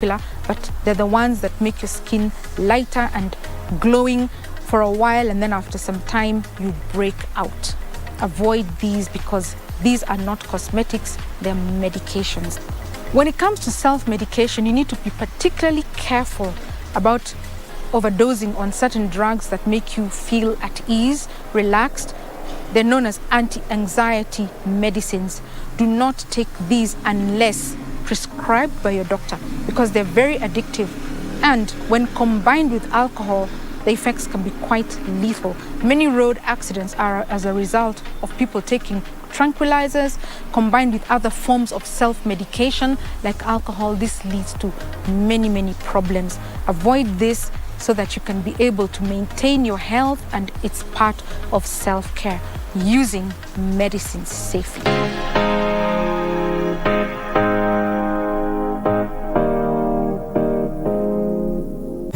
but they're the ones that make your skin lighter and glowing for a while, and then after some time you break out. Avoid these because these are not cosmetics, they're medications. When it comes to self-medication, you need to be particularly careful about overdosing on certain drugs that make you feel at ease, relaxed. They're known as anti-anxiety medicines. Do not take these unless prescribed by your doctor because they're very addictive. And when combined with alcohol, the effects can be quite lethal. Many road accidents are as a result of people taking tranquilizers combined with other forms of self-medication like alcohol. This leads to many problems. Avoid this so that you can be able to maintain your health, and it's part of self-care, using medicines safely.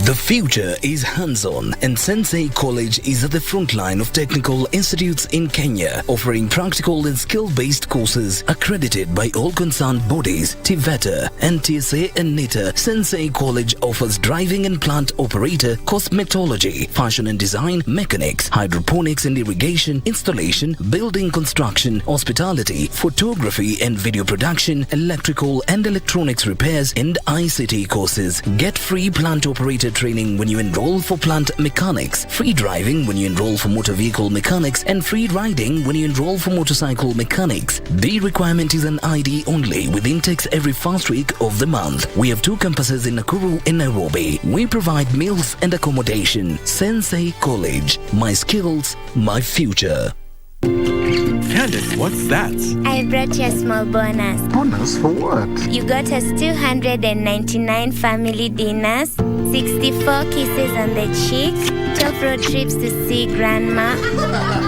The future is hands-on, and Sensei College is at the front line of technical institutes in Kenya, offering practical and skill-based courses accredited by all concerned bodies, TVETA, NTSA and NITA. Sensei College offers driving and plant operator, cosmetology, fashion and design, mechanics, hydroponics and irrigation, installation, building construction, hospitality, photography and video production, electrical and electronics repairs, and ICT courses. Get free plant operator training when you enroll for plant mechanics, free driving when you enroll for motor vehicle mechanics, and free riding when you enroll for motorcycle mechanics. The requirement is an ID only, with intakes every first week of the month. We have 2 campuses in Nakuru and Nairobi. We provide meals and accommodation. Sensei College. My skills, my future. Candace, what's that? I brought you a small bonus. Bonus for what? You got us 299 family dinners, 64 kisses on the cheek, 12 road trips to see grandma,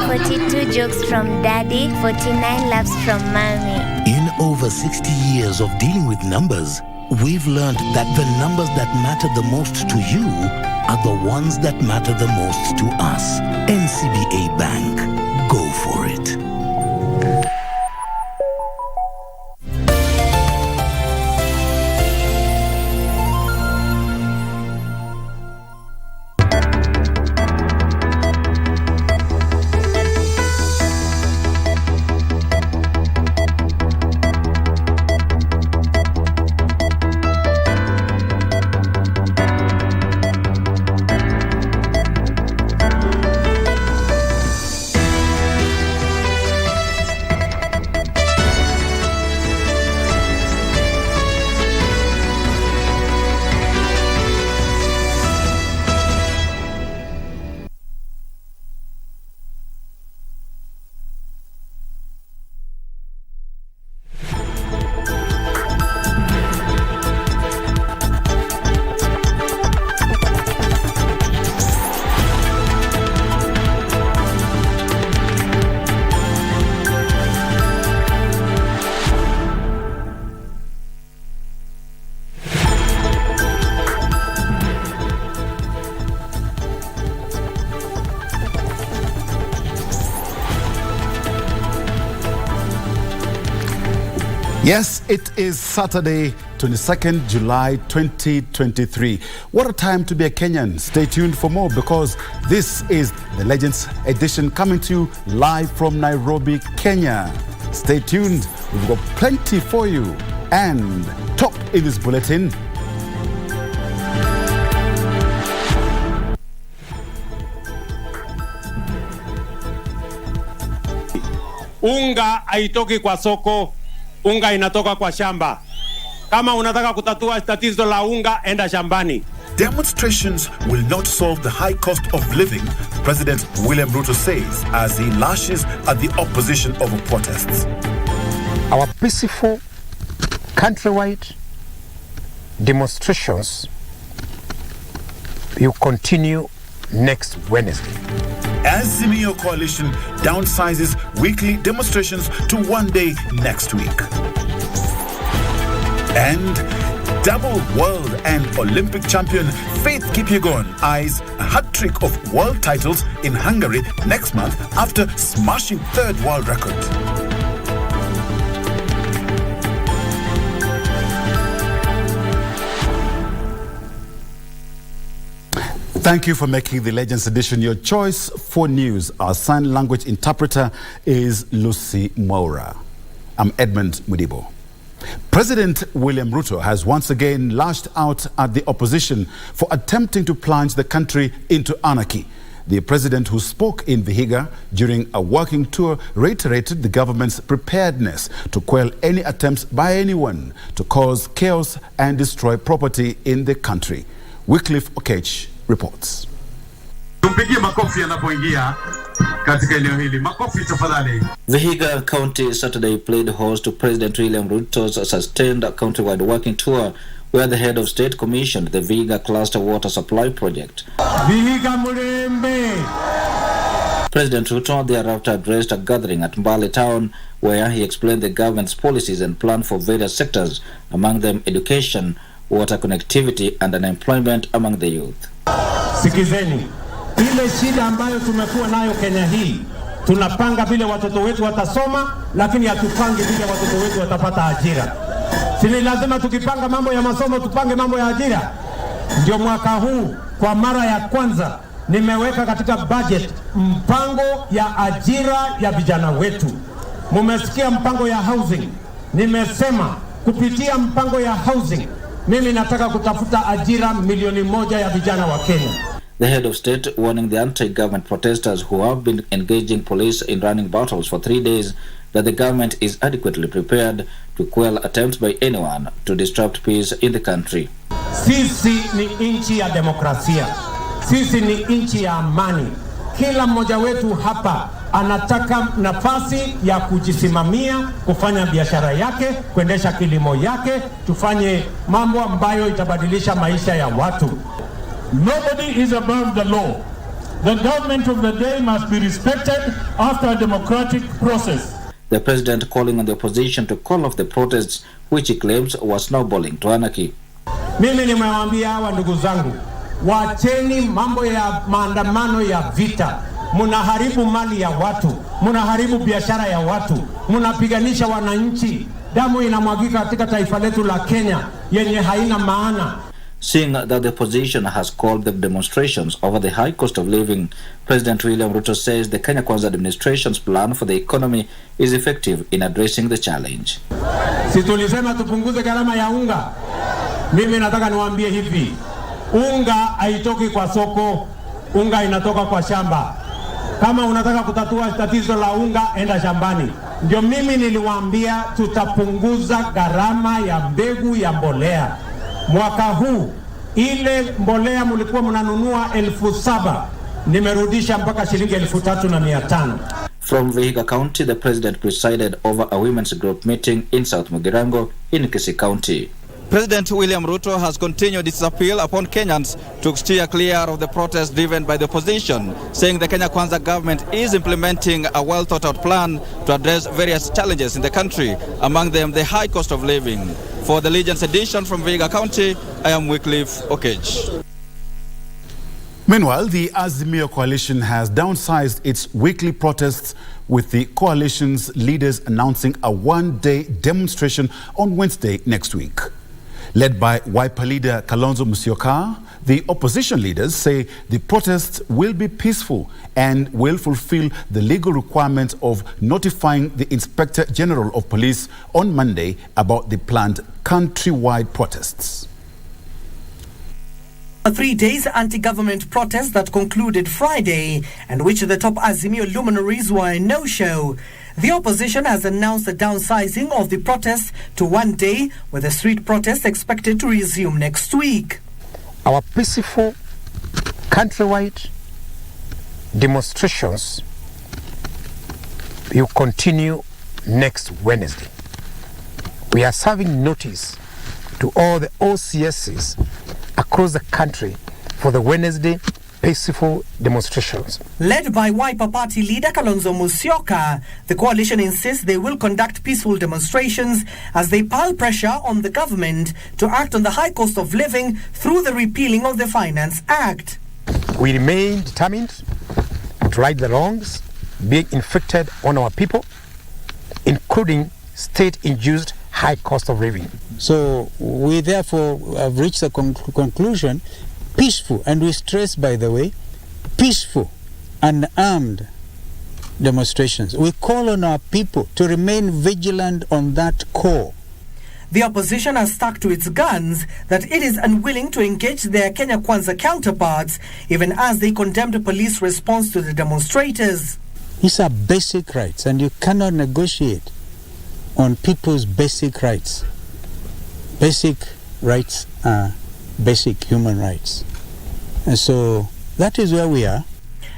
42 jokes from daddy, 49 laughs from mommy. In over 60 years of dealing with numbers, we've learned that the numbers that matter the most to you are the ones that matter the most to us. NCBA Bank. Go for it. Yes, it is Saturday, 22nd July 2023. What a time to be a Kenyan. Stay tuned for more because this is the Legends edition coming to you live from Nairobi, Kenya. Stay tuned. We've got plenty for you. And top in this bulletin. Unga haitoki kwa soko, unga inatoka kwa shamba. Kama unataka kutatua tatizo la unga, enda shambani. Demonstrations will not solve the high cost of living, President William Ruto says as he lashes at the opposition over protests. Our peaceful countrywide demonstrations will continue next Wednesday. Azimio Coalition downsizes weekly demonstrations to 1 day next week. And double world and Olympic champion Faith Kipyegon eyes a hat-trick of world titles in Hungary next month after smashing 3rd world record. Thank you for making the Legends Edition your choice for news. Our sign language interpreter is Lucy Mwaura. I'm Edmund Mudibo. President William Ruto has once again lashed out at the opposition for attempting to plunge the country into anarchy. The president, who spoke in Vihiga during a working tour, reiterated the government's preparedness to quell any attempts by anyone to cause chaos and destroy property in the country. Wycliffe Okech reports. Vihiga County Saturday played host to President William Ruto's sustained countrywide working tour, where the head of state commissioned the Vihiga Cluster Water Supply Project. President Ruto thereafter addressed a gathering at Mbale town, where he explained the government's policies and plan for various sectors, among them education, water connectivity and unemployment among the youth. Sikizeni, ile shida ambayo tumekuwa nayo Kenya hii, tunapanga vile watoto wetu watasoma, lakini hatupangi vile watoto wetu watapata ajira. Sini lazima tukipanga mambo ya masomo tupange mambo ya ajira. Ndio mwaka huu kwa mara ya kwanza nimeweka katika budget mpango ya ajira ya vijana wetu. Mumesikia mpango ya housing. Nimesema kupitia mpango ya housing mimi nataka kutafuta ajira 1,000,000 ya vijana wa Kenya. The head of state warning the anti-government protesters who have been engaging police in running battles for 3 days that the government is adequately prepared to quell attempts by anyone to disrupt peace in the country. Sisi ni nchi ya demokrasia. Sisi ni nchi ya amani. Kila mmoja wetu hapa anataka nafasi ya kujisimamia, kufanya biashara yake, kuendesha kilimo yake, tufanye mambo ambayo itabadilisha maisha ya watu. Nobody is above the law. The government of the day must be respected after a democratic process. The president calling on the opposition to call off the protests, which he claims were snowballing to anarchy. Mimi nimewaambia hawa ndugu zangu, wacheni mambo ya maandamano ya vita. Munaharibu mali ya watu, munaharibu biashara ya watu, munapiganisha wananchi. Damu inamwagika katika taifa letu la Kenya yenye haina maana. Seeing that the opposition has called the demonstrations over the high cost of living, President William Ruto says the Kenya Kwanza administration's plan for the economy is effective in addressing the challenge. Si tulisema tupunguze gharama ya unga? Mimi nataka niwaambie hivi, unga haitoki kwa soko, unga inatoka kwa shamba. Kama unataka kutatua tatizo la unga, enda shambani. Ndio mimi niliwaambia tutapunguza gharama ya mbegu ya mbolea. Mwaka huu ile mbolea mlikuwa mnanunua 7,000, nimerudisha mpaka shilingi 3,500. From Vihiga County, the president presided over a women's group meeting in South Mugirango in Kisii County. President William Ruto has continued its appeal upon Kenyans to steer clear of the protests driven by the opposition, saying the Kenya Kwanza government is implementing a well-thought-out plan to address various challenges in the country, among them the high cost of living. For the Legends Edition from Vihiga County, I am Wycliffe Okech. Meanwhile, the Azimio coalition has downsized its weekly protests, with the coalition's leaders announcing a one-day demonstration on Wednesday next week. Led by Wiper leader Kalonzo Musyoka, the opposition leaders say the protests will be peaceful and will fulfill the legal requirement of notifying the Inspector General of Police on Monday about the planned countrywide protests. A 3 days anti-government protest that concluded Friday, and which the top Azimio luminaries were a no-show. The opposition has announced the downsizing of the protest to 1 day, with the street protest expected to resume next week. Our peaceful countrywide demonstrations will continue next Wednesday. We are serving notice to all the OCSs across the country for the Wednesday peaceful demonstrations. Led by Wiper Party leader Kalonzo Musyoka, the coalition insists they will conduct peaceful demonstrations as they pile pressure on the government to act on the high cost of living through the repealing of the Finance Act. We remain determined to right the wrongs being inflicted on our people, including state-induced high cost of living. So we therefore have reached a conclusion peaceful, and we stress, by the way, peaceful and armed demonstrations. We call on our people to remain vigilant on that core. The opposition has stuck to its guns that it is unwilling to engage their Kenya Kwanza counterparts, even as they condemned the police response to the demonstrators. These are basic rights, and you cannot negotiate on people's basic rights. Basic rights are basic human rights. And so that is where we are.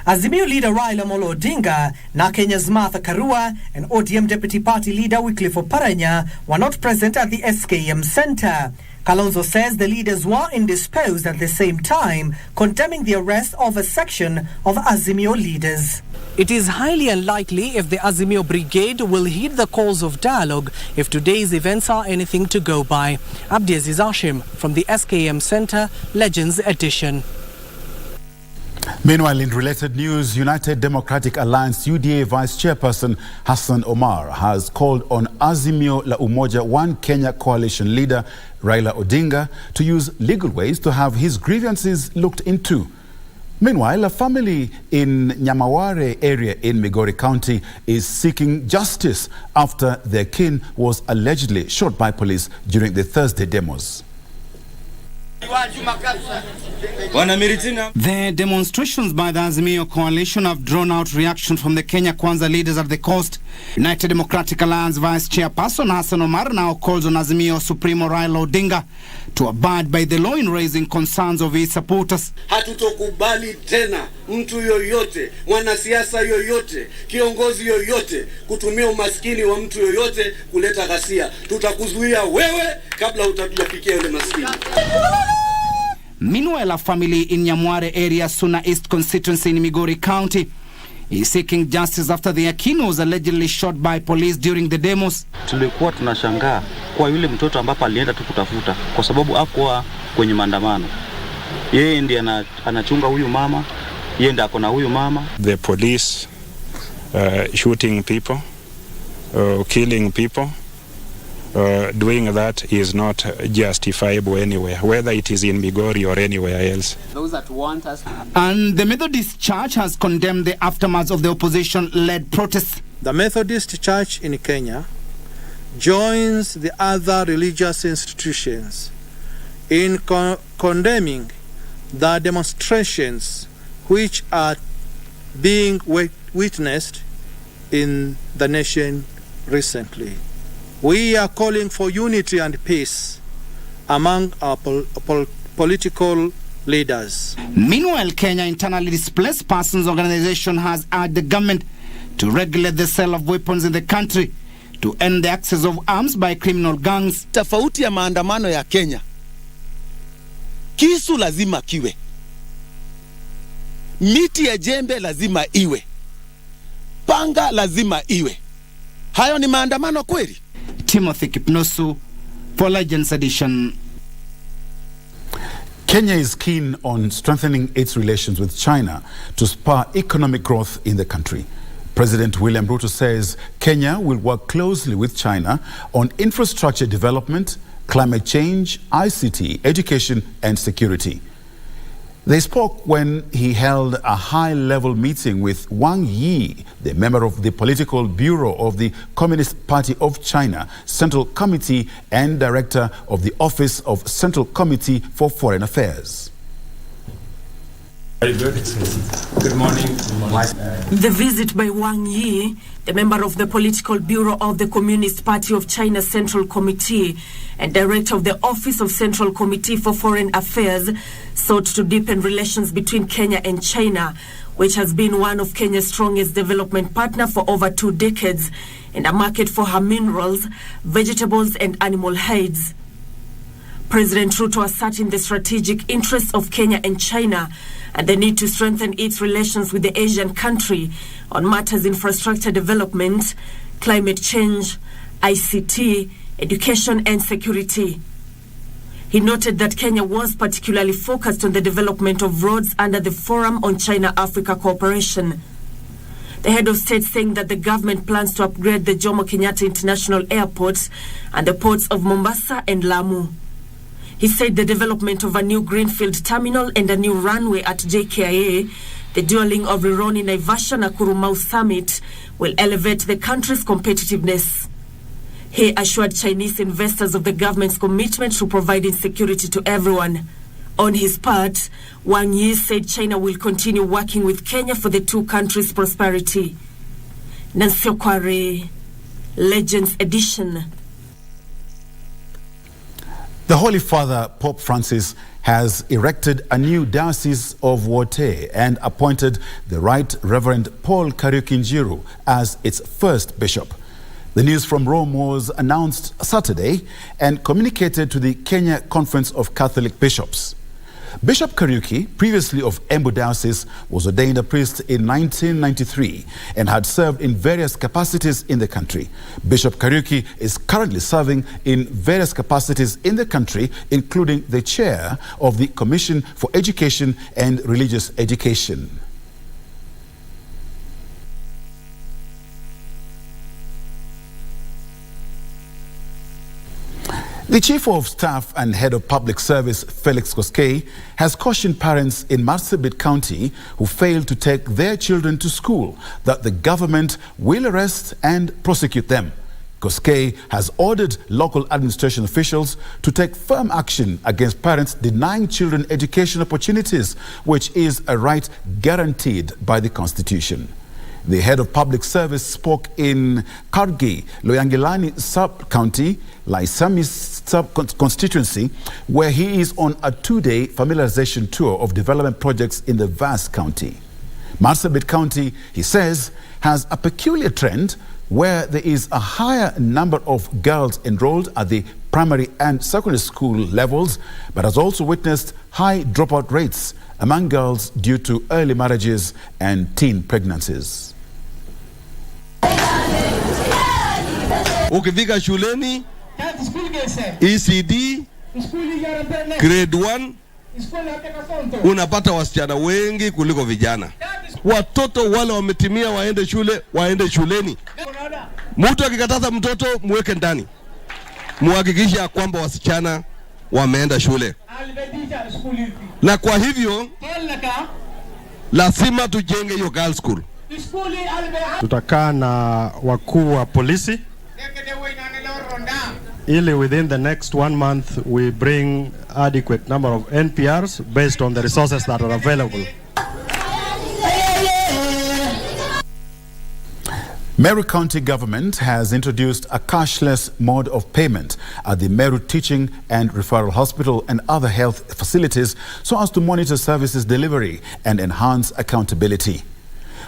Azimio leader Raila Amolo Odinga, na Kenya's Martha Karua, and ODM deputy party leader Wycliffe Oparanya were not present at the SKM Center. Kalonzo says the leaders were indisposed at the same time, condemning the arrest of a section of Azimio leaders. It is highly unlikely if the Azimio Brigade will heed the calls of dialogue if today's events are anything to go by. Abdiaziz Hashim from the SKM Center, Legends Edition. Meanwhile, in related news, United Democratic Alliance UDA Vice Chairperson Hassan Omar has called on Azimio la Umoja One Kenya coalition leader Raila Odinga to use legal ways to have his grievances looked into. Meanwhile, a family in Nyamaware area in Migori County is seeking justice after their kin was allegedly shot by police during the Thursday demos. The demonstrations by the Azimio coalition have drawn out reaction from the Kenya Kwanza leaders at the coast. United Democratic Alliance Vice Chairperson Hassan Omar now calls on Azimio Supremo Raila Odinga to abide by the law in raising concerns of his supporters. Hatutokubali tena mtu yoyote, mwanasiasa yoyote, kiongozi yoyote kutumia umaskini wa mtu yoyote kuleta ghasia. Tutakuzuia wewe kabla hutafikia yule maskini. Meanwhile, a family in Nyamware area, Suna East constituency in Migori County, is seeking justice after their kin was allegedly shot by police during the demos. Tulikuwa tunashangaa kwa yule mtoto ambapo alienda tu kutafuta kwa sababu hakuwa kwenye maandamano. Yeye ndiye anachunga huyu mama, yeye ndiye akona huyu mama. The police shooting people, killing people. Doing that is not justifiable anywhere, whether it is in Migori or anywhere else. Those that want us. And the Methodist Church has condemned the aftermath of the opposition-led protests. The Methodist Church in Kenya joins the other religious institutions in condemning the demonstrations which are being witnessed in the nation recently. We are calling for unity and peace among our political leaders. Meanwhile, Kenya Internally Displaced Persons Organization has urged the government to regulate the sale of weapons in the country to end the access of arms by criminal gangs. Tofauti ya maandamano ya Kenya, kisu lazima kiwe, miti ya jembe lazima iwe, panga lazima iwe. Hayo ni maandamano kweli? Timothy Kipnosu for Legends Edition. Kenya is keen on strengthening its relations with China to spur economic growth in the country. President William Ruto says Kenya will work closely with China on infrastructure development, climate change, ICT, education and security. They spoke when he held a high-level meeting with Wang Yi, the member of the Political Bureau of the Communist Party of China, Central Committee and Director of the Office of Central Committee for Foreign Affairs. Very good. Good morning. The visit by Wang Yi, the member of the Political Bureau of the Communist Party of China Central Committee and Director of the Office of Central Committee for Foreign Affairs, sought to deepen relations between Kenya and China, which has been one of Kenya's strongest development partner for over 2 decades, and a market for her minerals, vegetables and animal hides. President Ruto asserting the strategic interests of Kenya and China and the need to strengthen its relations with the Asian country on matters infrastructure development, climate change, ICT, education and security. He noted that Kenya was particularly focused on the development of roads under the Forum on China-Africa Cooperation. The head of state saying that the government plans to upgrade the Jomo Kenyatta International Airport and the ports of Mombasa and Lamu. He said the development of a new greenfield terminal and a new runway at JKIA, the dualling of Rironi Naivasha Nakuru Mau Summit, will elevate the country's competitiveness. He assured Chinese investors of the government's commitment to providing security to everyone. On his part, Wang Yi said China will continue working with Kenya for the two countries' prosperity. Nancy Okware, Legends Edition. The Holy Father, Pope Francis, has erected a new Diocese of Wote and appointed the Right Reverend Paul Kariuki Njiru as its first bishop. The news from Rome was announced Saturday and communicated to the Kenya Conference of Catholic Bishops. Bishop Kariuki, previously of Embu Diocese, was ordained a priest in 1993 and had served in various capacities in the country. Bishop Kariuki is currently serving in various capacities in the country, including the chair of the Commission for Education and Religious Education. The Chief of Staff and Head of Public Service, Felix Koskei, has cautioned parents in Marsabit County who fail to take their children to school that the government will arrest and prosecute them. Koskei has ordered local administration officials to take firm action against parents denying children education opportunities, which is a right guaranteed by the Constitution. The head of public service spoke in Kargi, Loyangilani sub-county, Laisami sub-constituency, where he is on a two-day familiarization tour of development projects in the vast county. Marsabit County, he says, has a peculiar trend where there is a higher number of girls enrolled at the primary and secondary school levels, but has also witnessed high dropout rates among girls due to early marriages and teen pregnancies. Ukifika shuleni ECD grade 1 unapata wasichana wengi kuliko vijana. Watoto wale wametimia waende shuleni. Mtu akikataza mtoto muweke ndani. Muhakikishe kwamba wasichana wameenda shule. Na kwa hivyo lazima tujenge hiyo girls school. Tutakaa na wakuu wa polisi ili within the next 1 month we bring adequate number of NPRs based on the resources that are available. Meru County government has introduced a cashless mode of payment at the Meru Teaching and Referral Hospital and other health facilities so as to monitor services delivery and enhance accountability.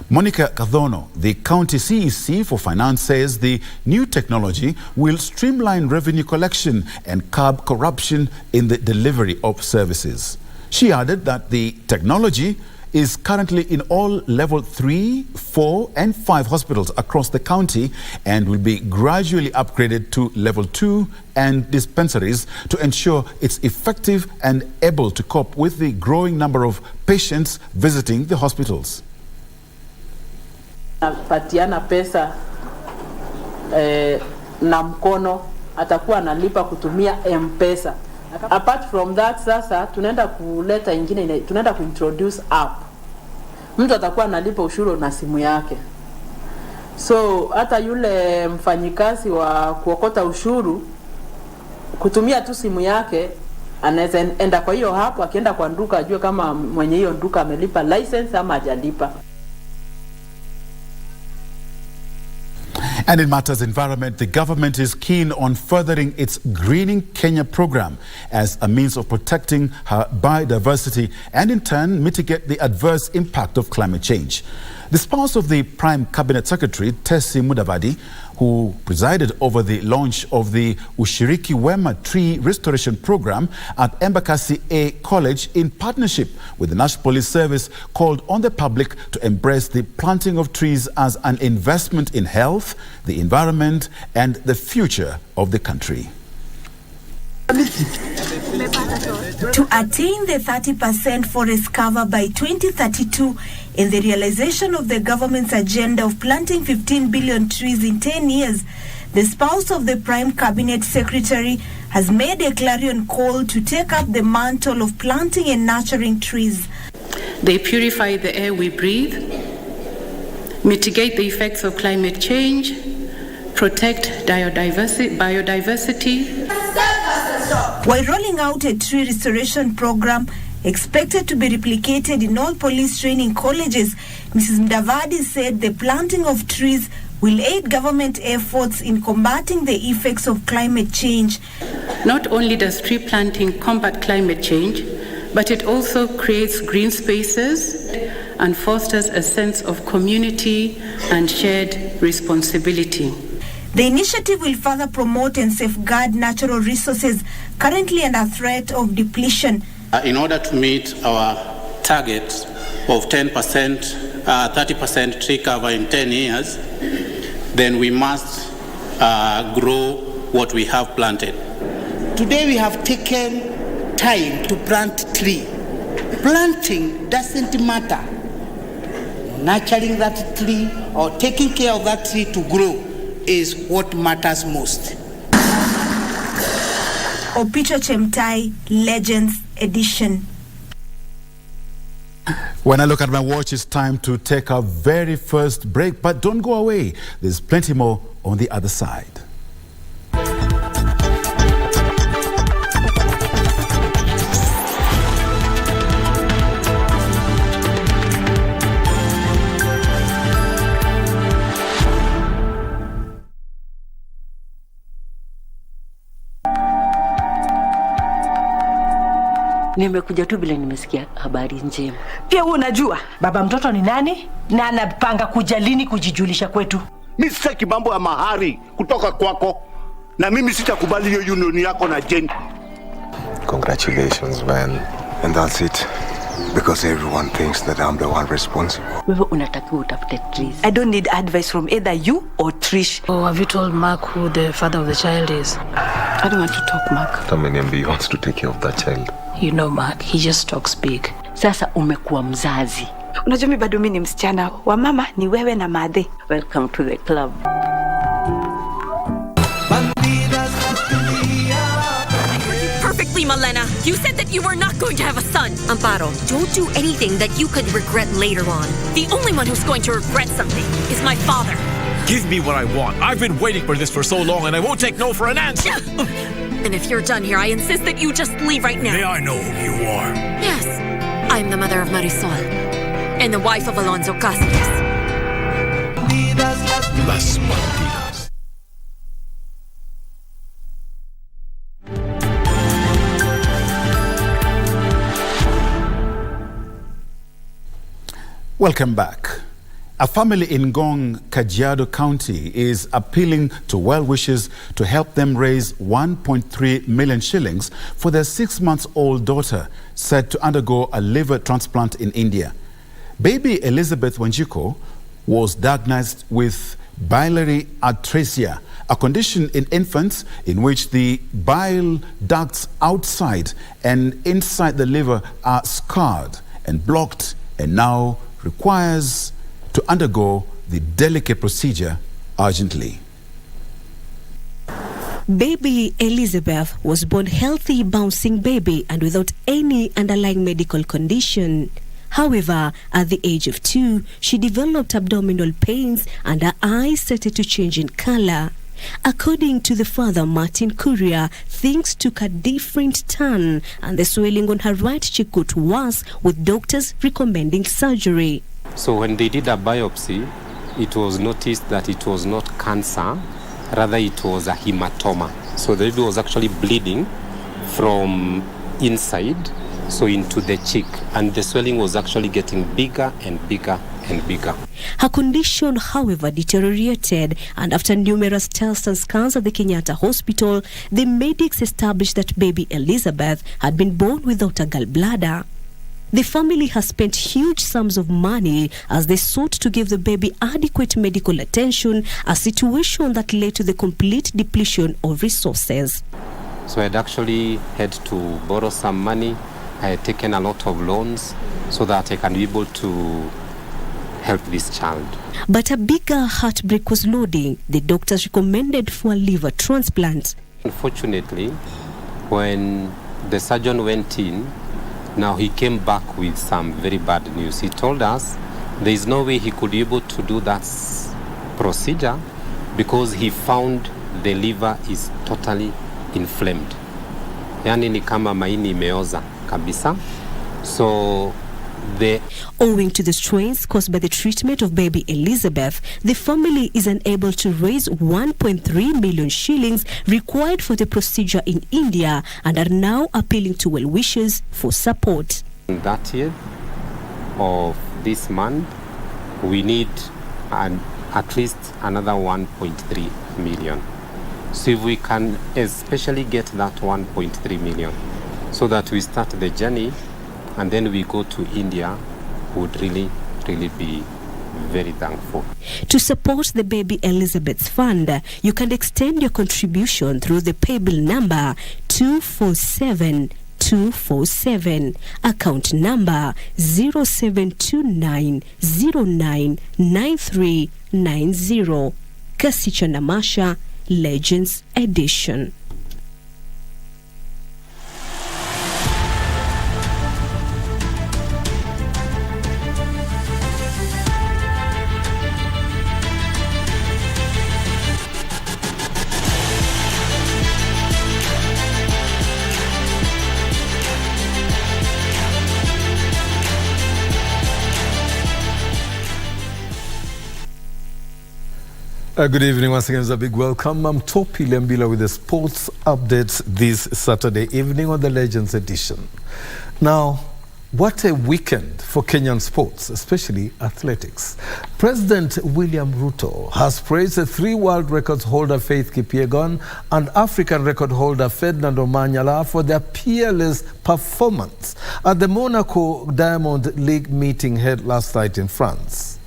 Monica Kadhono, the county CEC for finance, says the new technology will streamline revenue collection and curb corruption in the delivery of services. She added that the technology is currently in all level 3, 4 and 5 hospitals across the county and will be gradually upgraded to level 2 and dispensaries to ensure it's effective and able to cope with the growing number of patients visiting the hospitals. Patiana pesa na mkono atakuwa analipa kutumia M-Pesa. Apart from that, sasa tunaenda kuleta ingine, tunaenda kuintroduce app. Mtu atakuwa analipa ushuru na simu yake. So hata yule mfanyikazi wa kuokota ushuru kutumia tu simu yake anaweza enda kwa hiyo hapo, akienda kwa nduka ajue kama mwenye hiyo nduka amelipa license ama hajalipa. And in matters environment, the government is keen on furthering its Greening Kenya program as a means of protecting her biodiversity and in turn mitigate the adverse impact of climate change. The spouse of the Prime Cabinet Secretary, Tessie Mudavadi, who presided over the launch of the Ushiriki Wema Tree Restoration Program at Embakasi A College in partnership with the National Police Service, called on the public to embrace the planting of trees as an investment in health, the environment and the future of the country. To attain the 30% forest cover by 2032 in the realization of the government's agenda of planting 15 billion trees in 10 years, the spouse of the Prime Cabinet Secretary has made a clarion call to take up the mantle of planting and nurturing trees. They purify the air we breathe, mitigate the effects of climate change, protect biodiversity. While rolling out a tree restoration program expected to be replicated in all police training colleges, Mrs. Mdavadi said the planting of trees will aid government efforts in combating the effects of climate change. Not only does tree planting combat climate change, but it also creates green spaces and fosters a sense of community and shared responsibility. The initiative will further promote and safeguard natural resources currently under threat of depletion. In order to meet our target of 10%, 30% tree cover in 10 years, then we must grow what we have planted. Today we have taken time to plant tree. Planting doesn't matter. Nurturing that tree or taking care of that tree to grow is what matters most. Opicho Chemtai, Legends Edition. When I look at my watch, it's time to take our very first break. But don't go away. There's plenty more on the other side. Nimekuja tu bila nimesikia habari njema. Pia wewe unajua baba mtoto ni nani na anapanga kuja lini kujijulisha kwetu. Mimi sitaki mambo ya mahari kutoka kwako, na mimi sitakubali hiyo union yako na Jane. Congratulations, man. And that's it. Because everyone thinks that I'm the one responsible. Wewe unatakiwa utafute Trish. I don't need advice from either you or Trish. Oh, have you told Mark who the father of the child is? I don't want to talk, Mark. He wants to take care of that child. You know, Mark, he just talks big. Sasa umekuwa mzazi. Unajua mimi bado mimi ni msichana. Wa mama ni wewe na madhe. Welcome to the club. Perfectly, Malena. You said that you were not going to have a son. Amparo, don't do anything that you could regret later on. The only one who's going to regret something is my father. Give me what I want. I've been waiting for this for so long and I won't take no for an answer. And if you're done here, I insist that you just leave right now. May I know who you are? Yes. I'm the mother of Marisol and the wife of Alonso Cáceres. Las Malditas. Welcome back. A family in Ngong, Kajiado County is appealing to well-wishers to help them raise 1.3 million shillings for their 6-month-old daughter set to undergo a liver transplant in India. Baby Elizabeth Wanjiko was diagnosed with biliary atresia, a condition in infants in which the bile ducts outside and inside the liver are scarred and blocked, and now requires to undergo the delicate procedure urgently. Baby Elizabeth was born healthy, bouncing baby and without any underlying medical condition. However, at the age of 2, she developed abdominal pains and her eyes started to change in color. According to the father, Martin Kuria, things took a different turn and the swelling on her right cheek got worse, with doctors recommending surgery. So when they did a biopsy, it was noticed that it was not cancer, rather it was a hematoma. So the baby was actually bleeding from inside, so into the cheek, and the swelling was actually getting bigger and bigger and bigger. Her condition, however, deteriorated, and after numerous tests and scans at the Kenyatta Hospital, the medics established that baby Elizabeth had been born without a gallbladder. The family has spent huge sums of money as they sought to give the baby adequate medical attention, a situation that led to the complete depletion of resources. So I had actually had to borrow some money. I had taken a lot of loans so that I can be able to help this child. But a bigger heartbreak was loading. The doctors recommended for a liver transplant. Unfortunately, when the surgeon went in, now he came back with some very bad news. He told us there is no way he could be able to do that procedure because he found the liver is totally inflamed. Yani ni kama maini imeoza kabisa. So owing to the strains caused by the treatment of baby Elizabeth, the family is unable to raise 1.3 million shillings required for the procedure in India and are now appealing to well-wishers for support. On 30th of this month, we need at least another 1.3 million. So if we can especially get that 1.3 million so that we start the journey and then we go to India, would really be very thankful. To support the Baby Elizabeth Fund, you can extend your contribution through the paybill number 247247, account number 0729099390. Kasicha Namasha, Legends Edition. Good evening once again. It's a big welcome. I'm Topi Lembila with the sports updates this Saturday evening on the Legends Edition. Now, what a weekend for Kenyan sports, especially athletics. President William Ruto has praised the 3 world records holder Faith Kipyegon and African record holder Ferdinand Omanyala for their peerless performance at the Monaco Diamond League meeting held last night in France.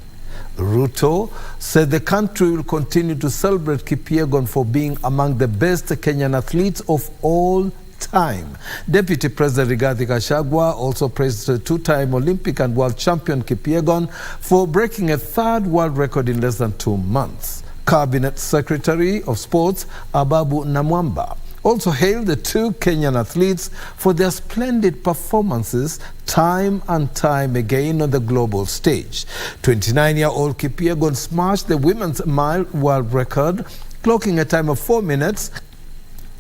Ruto said the country will continue to celebrate Kipyegon for being among the best Kenyan athletes of all time. Deputy President Rigathi Gachagua also praised the 2-time Olympic and world champion Kipyegon for breaking a 3rd world record in less than 2 months. Cabinet Secretary of Sports Ababu Namwamba also hailed the 2 Kenyan athletes for their splendid performances time and time again on the global stage. 29-year-old Kipyegon smashed the women's mile world record, clocking a time of 4 minutes,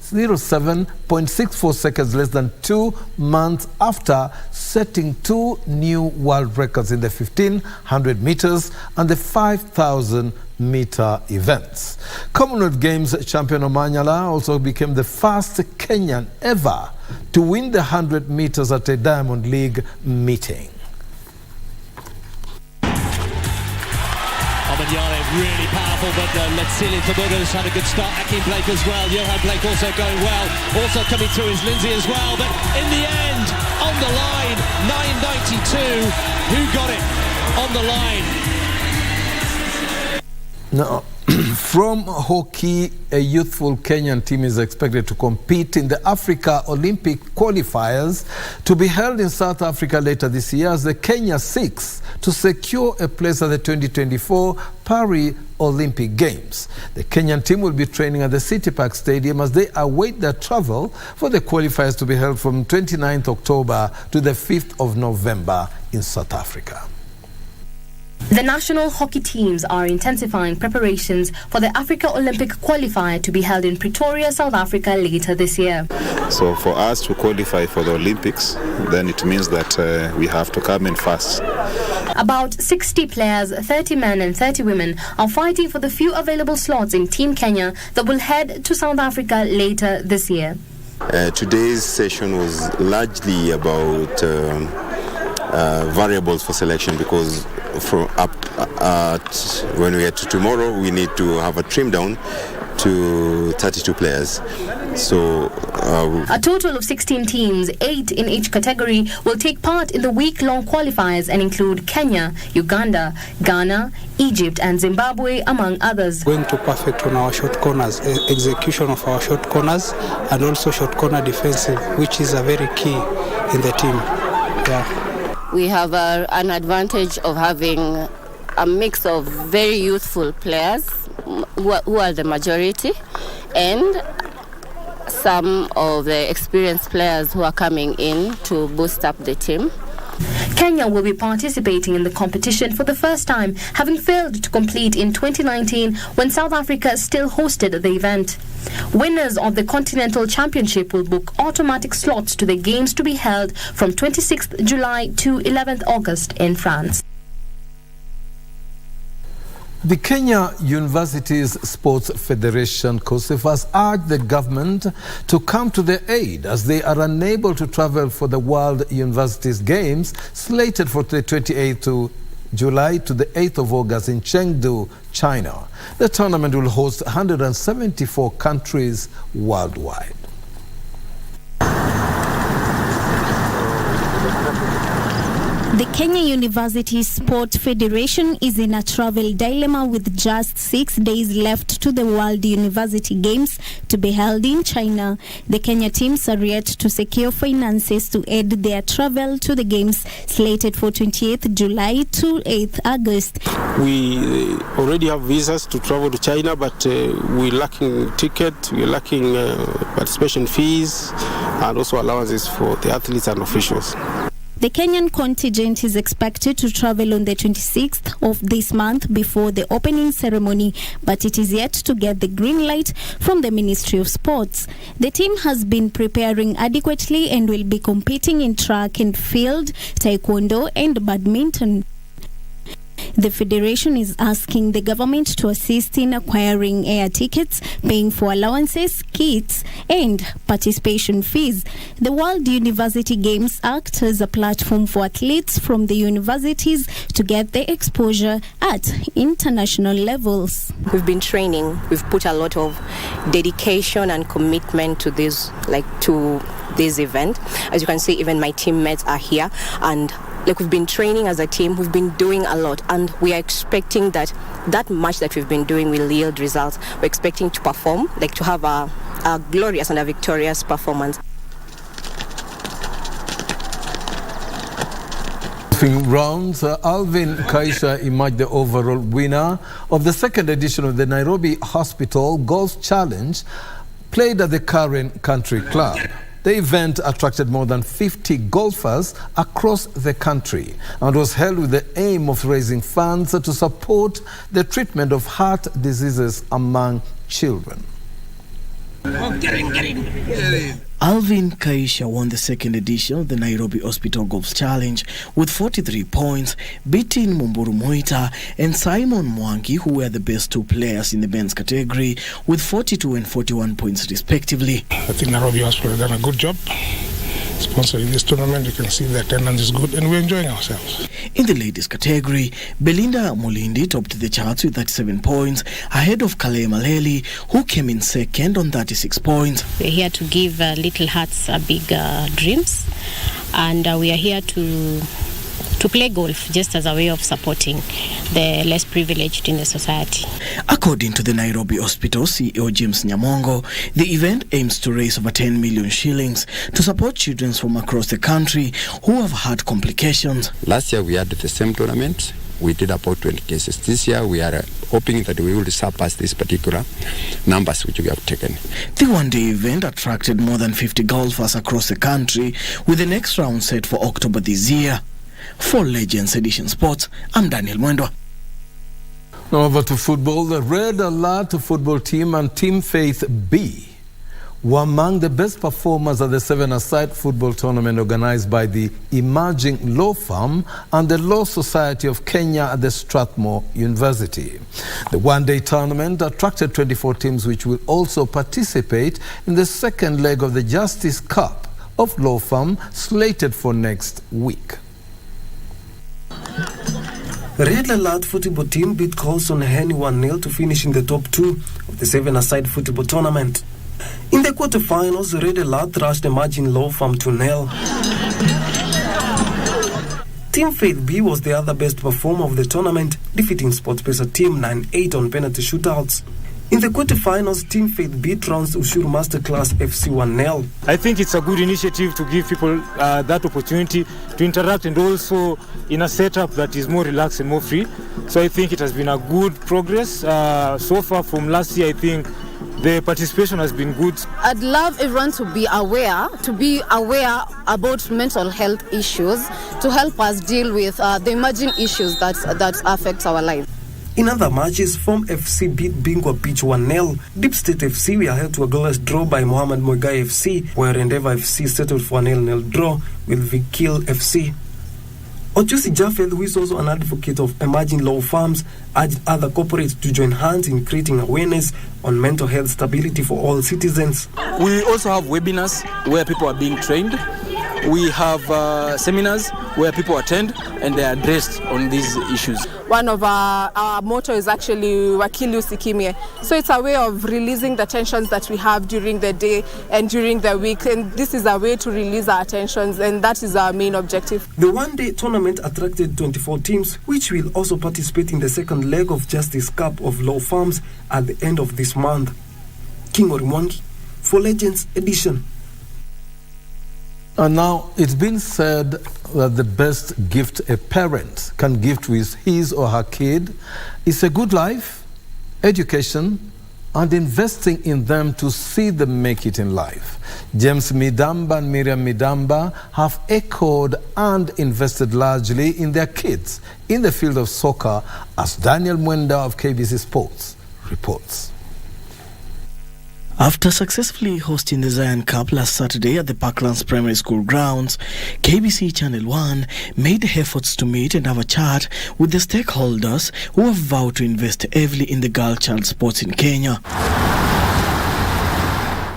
07.64 seconds less than 2 months after setting 2 new world records in the 1500 meters and the 5,000 meter events. Commonwealth Games champion Omanyala also became the first Kenyan ever to win the 100 meters at a Diamond League meeting. Omanyala really powerful, but Letsili Kabuga's had a good start. Akin Blake as well. Johan Blake also going well. Also coming through is Lindsay as well. But in the end, on the line, 9.92. Who got it on the line? Now, from hockey, a youthful Kenyan team is expected to compete in the Africa Olympic qualifiers to be held in South Africa later this year as the Kenya seeks to secure a place at the 2024 Paris Olympic Games. The Kenyan team will be training at the City Park Stadium as they await their travel for the qualifiers to be held from 29th October to the 5th of November in South Africa. The national hockey teams are intensifying preparations for the Africa Olympic qualifier to be held in Pretoria, South Africa later this year. So for us to qualify for the Olympics, then it means that we have to come in fast. About 60 players, 30 men and 30 women, are fighting for the few available slots in Team Kenya that will head to South Africa later this year. Today's session was largely about variables for selection, because from when we get to tomorrow, we need to have a trim down to 32 players. So a total of 16 teams, 8 in each category, will take part in the week-long qualifiers and include Kenya, Uganda, Ghana, Egypt and Zimbabwe, among others. Going to perfect on our short corners, execution of our short corners, and also short corner defensive, which is a very key in the team. Yeah. We have an advantage of having a mix of very youthful players who are the majority, and some of the experienced players who are coming in to boost up the team. Kenya will be participating in the competition for the first time, having failed to complete in 2019 when South Africa still hosted the event. Winners of the Continental Championship will book automatic slots to the games to be held from 26th July to 11th August in France. The Kenya Universities Sports Federation, KOSIF, has urged the government to come to their aid as they are unable to travel for the World Universities Games slated for the 28th of July to the 8th of August in Chengdu, China. The tournament will host 174 countries worldwide. The Kenya University Sport Federation is in a travel dilemma with just 6 days left to the World University Games to be held in China. The Kenya teams are yet to secure finances to aid their travel to the Games slated for 28th July to 8th August. We already have visas to travel to China, but we're lacking ticket, we're lacking participation fees and also allowances for the athletes and officials. The Kenyan contingent is expected to travel on the 26th of this month before the opening ceremony, but it is yet to get the green light from the Ministry of Sports. The team has been preparing adequately and will be competing in track and field, taekwondo and badminton. The Federation is asking the government to assist in acquiring air tickets, paying for allowances, kits, and participation fees. The World University Games act as a platform for athletes from the universities to get the exposure at international levels. We've been training. We've put a lot of dedication and commitment to this, to this event. As you can see, even my teammates are here, and we've been training as a team, we've been doing a lot, and we are expecting that much that we've been doing will yield results. We're expecting to perform, to have a glorious and a victorious performance. Rounds, Alvin Kaisha emerged the overall winner of the second edition of the Nairobi Hospital Golf Challenge, played at the Karen Country Club. The event attracted more than 50 golfers across the country and was held with the aim of raising funds to support the treatment of heart diseases among children. Alvin Kaisha won the second edition of the Nairobi Hospital Golf Challenge with 43 points, beating Mumburu Moita and Simon Mwangi, who were the best two players in the men's category, with 42 and 41 points respectively. I think Nairobi Hospital has done a good job sponsoring this tournament. You can see the attendance is good and we're enjoying ourselves. In the ladies category, Belinda Mulindi topped the charts with 37 points, ahead of Kale Maleli, who came in second on 36 points. We're here to give little hearts big dreams, and we are here to play golf just as a way of supporting the less privileged in the society. According to the Nairobi Hospital CEO James Nyamongo, the event aims to raise over 10 million shillings to support children from across the country who have had complications. Last year we had the same tournament. We did about 20 cases. This year we are hoping that we will surpass these particular numbers which we have taken. The one-day event attracted more than 50 golfers across the country, with the next round set for October this year. For Legends Edition Sports, I'm Daniel Mwendwa. Now over to football. The Red Alert football team and Team Faith B were among the best performers at the seven-a-side football tournament organized by the Emerging Law Firm and the Law Society of Kenya at the Strathmore University. The one-day tournament attracted 24 teams which will also participate in the second leg of the Justice Cup of Law Firm slated for next week. Red Alert football team beat Colson Henny 1-0 to finish in the top two of the seven-a-side football tournament. In the quarterfinals, Red Alert thrashed Emerging Law Firm 2-0. Team Faith B was the other best performer of the tournament, defeating Sportpesa Team 9-8 on penalty shootouts. In the quarterfinals, Team Faith B trounced Ushuru Masterclass FC 1-0. I think it's a good initiative to give people that opportunity to interact, and also in a setup that is more relaxed and more free. So I think it has been a good progress so far from last year. I think the participation has been good. I'd love everyone to be aware about mental health issues to help us deal with the emerging issues that affect our lives. In other matches, Form FC beat Bingwa Beach 1-0. Deep State FC were held to a goalless draw by Mohamed Moigai FC, where Endeavour FC settled for a 0-0 draw with Vikil FC. Ochusi Japheth, who is also an advocate of emerging law firms, urged other corporates to join hands in creating awareness on mental health stability for all citizens. We also have webinars where people are being trained. We have seminars where people attend and they are addressed on these issues. One of our motto is actually Wakili Usikimie. So it's a way of releasing the tensions that we have during the day and during the week. And this is a way to release our tensions, and that is our main objective. The one-day tournament attracted 24 teams, which will also participate in the second leg of Justice Cup of Law Firms at the end of this month. King Orimwangi for Legends Edition. And now, it's been said that the best gift a parent can give to his or her kid is a good life, education, and investing in them to see them make it in life. James Midamba and Miriam Midamba have echoed and invested largely in their kids in the field of soccer, as Daniel Mwenda of KBC Sports reports. After successfully hosting the Zion Cup last Saturday at the Parklands Primary School grounds, KBC Channel 1 made efforts to meet and have a chat with the stakeholders who have vowed to invest heavily in the girl-child sports in Kenya.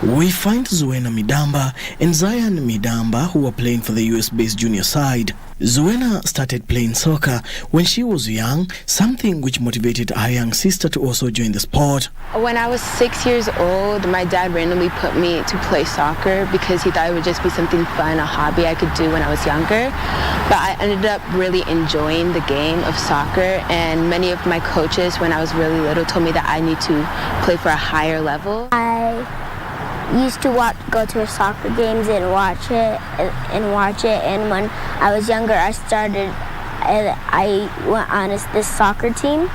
We find Zuena Midamba and Zion Midamba, who are playing for the US-based junior side. Zuena started playing soccer when she was young, something which motivated her young sister to also join the sport. When I was 6 years old, my dad randomly put me to play soccer because he thought it would just be something fun, a hobby I could do when I was younger. But I ended up really enjoying the game of soccer, and many of my coaches when I was really little told me that I need to play for a higher level. I used to go to soccer games and watch it, and when I was younger I went on this soccer team,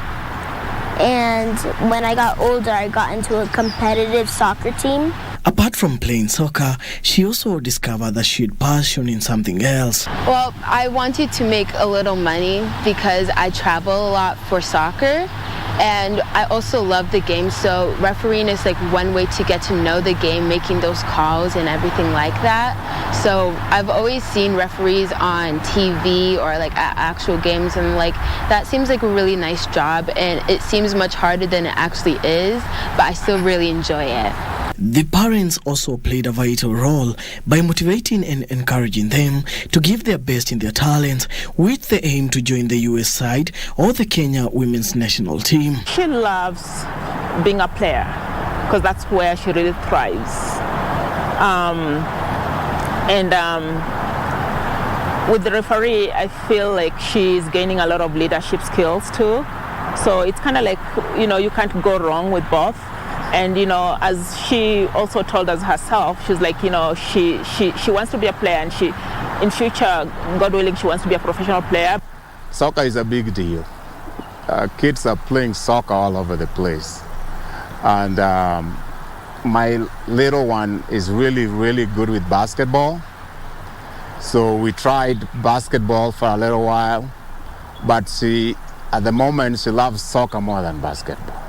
and when I got older I got into a competitive soccer team. Apart from playing soccer, she also discovered that she had passion in something else. Well, I wanted to make a little money because I travel a lot for soccer. And I also love the game, so refereeing is like one way to get to know the game, making those calls and everything like that. So I've always seen referees on TV or like at actual games, and like that seems like a really nice job, and it seems much harder than it actually is, but I still really enjoy it. The parents also played a vital role by motivating and encouraging them to give their best in their talents, with the aim to join the US side or the Kenya women's national team. She loves being a player because that's where she really thrives. With the referee, I feel like she's gaining a lot of leadership skills too. So it's kind of like, you can't go wrong with both. And, as she also told us herself, she's like, she wants to be a player, and in future, God willing, she wants to be a professional player. Soccer is a big deal. Kids are playing soccer all over the place. And my little one is really, really good with basketball. So we tried basketball for a little while, but at the moment, she loves soccer more than basketball.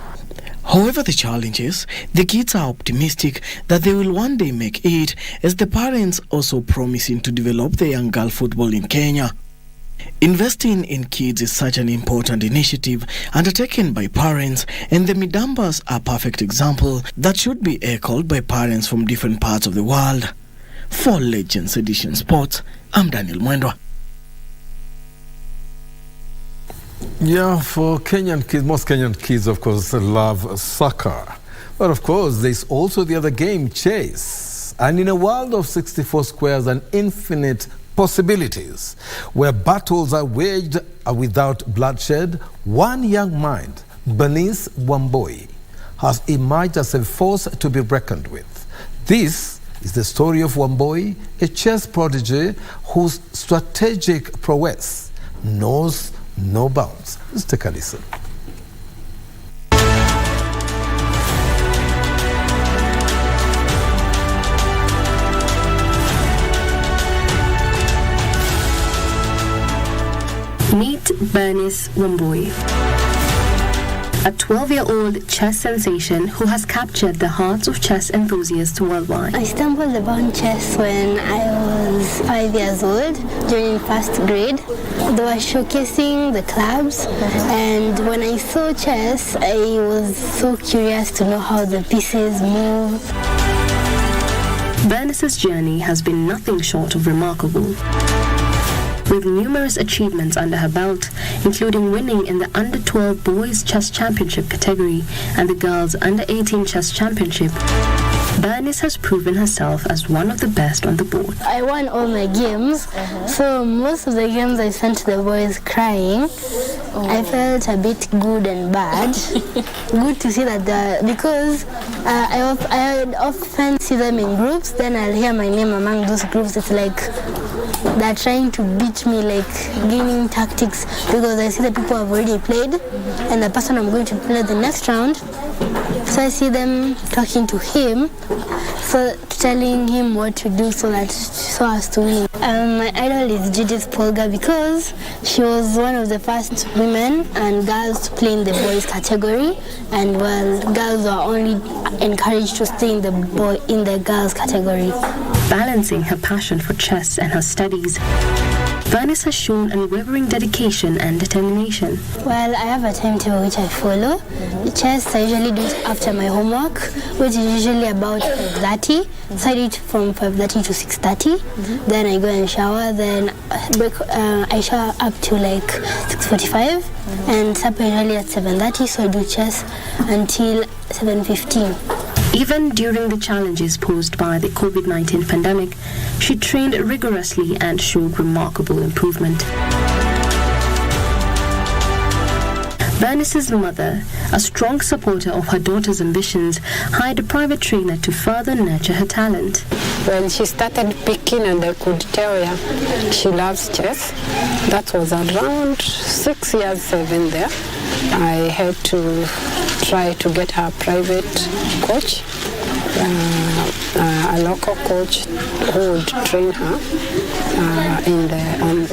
However the challenges, the kids are optimistic that they will one day make it, as the parents also promising to develop the young girl football in Kenya. Investing in kids is such an important initiative undertaken by parents, and the Midambas are a perfect example that should be echoed by parents from different parts of the world. For Legends Edition Sports, I'm Daniel Mwendwa. Yeah, for Kenyan kids, most Kenyan kids, of course, love soccer. But of course, there's also the other game, chess. And in a world of 64 squares and infinite possibilities, where battles are waged without bloodshed, one young mind, Bernice Wamboi, has emerged as a force to be reckoned with. This is the story of Wamboi, a chess prodigy whose strategic prowess knows no bounds. Let's take a listen. Meet Bernice Wambui, a 12-year-old chess sensation who has captured the hearts of chess enthusiasts worldwide. I stumbled upon chess when I was 5 years old, during first grade. They were showcasing the clubs, and when I saw chess, I was so curious to know how the pieces move. Bernice's journey has been nothing short of remarkable. With numerous achievements under her belt, including winning in the Under-12 Boys Chess Championship category and the Girls Under-18 Chess Championship, Bernice has proven herself as one of the best on the board. I won all my games, so most of the games I sent the boys crying. I felt a bit good and bad. Good to see that because I often see them in groups, then I'll hear my name among those groups. It's like they're trying to beat me, like gaining tactics, because I see the people have already played and the person I'm going to play the next round. So I see them talking to him, so telling him what to do so as to win. My idol is Judith Polgar because she was one of the first women and girls to play in the boys category, and girls were only encouraged to stay in the girls category. Balancing her passion for chess and her studies, Bernice has shown unwavering dedication and determination. Well, I have a timetable which I follow. Chess, I usually do it after my homework, which is usually about 5:30. So I do it from 5:30 to 6:30. Then I go and shower. Then I shower up to like 6:45. And supper usually at 7:30. So I do chess until 7:15. Even during the challenges posed by the COVID-19 pandemic, she trained rigorously and showed remarkable improvement. Bernice's mother, a strong supporter of her daughter's ambitions, hired a private trainer to further nurture her talent. When she started picking, and I could tell she loves chess, that was around 6 years, 7 there. I had to try to get her a private coach, a local coach who would train her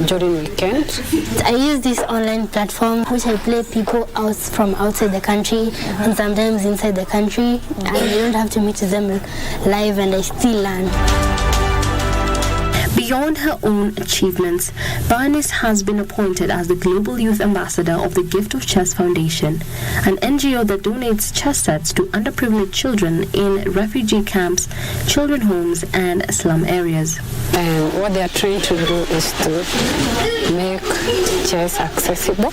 during weekend. I use this online platform which I play people from outside the country and sometimes inside the country, and I don't have to meet them live, and I still learn. Beyond her own achievements, Bernice has been appointed as the Global Youth Ambassador of the Gift of Chess Foundation, an NGO that donates chess sets to underprivileged children in refugee camps, children homes, and slum areas. And what they are trying to do is to make chess accessible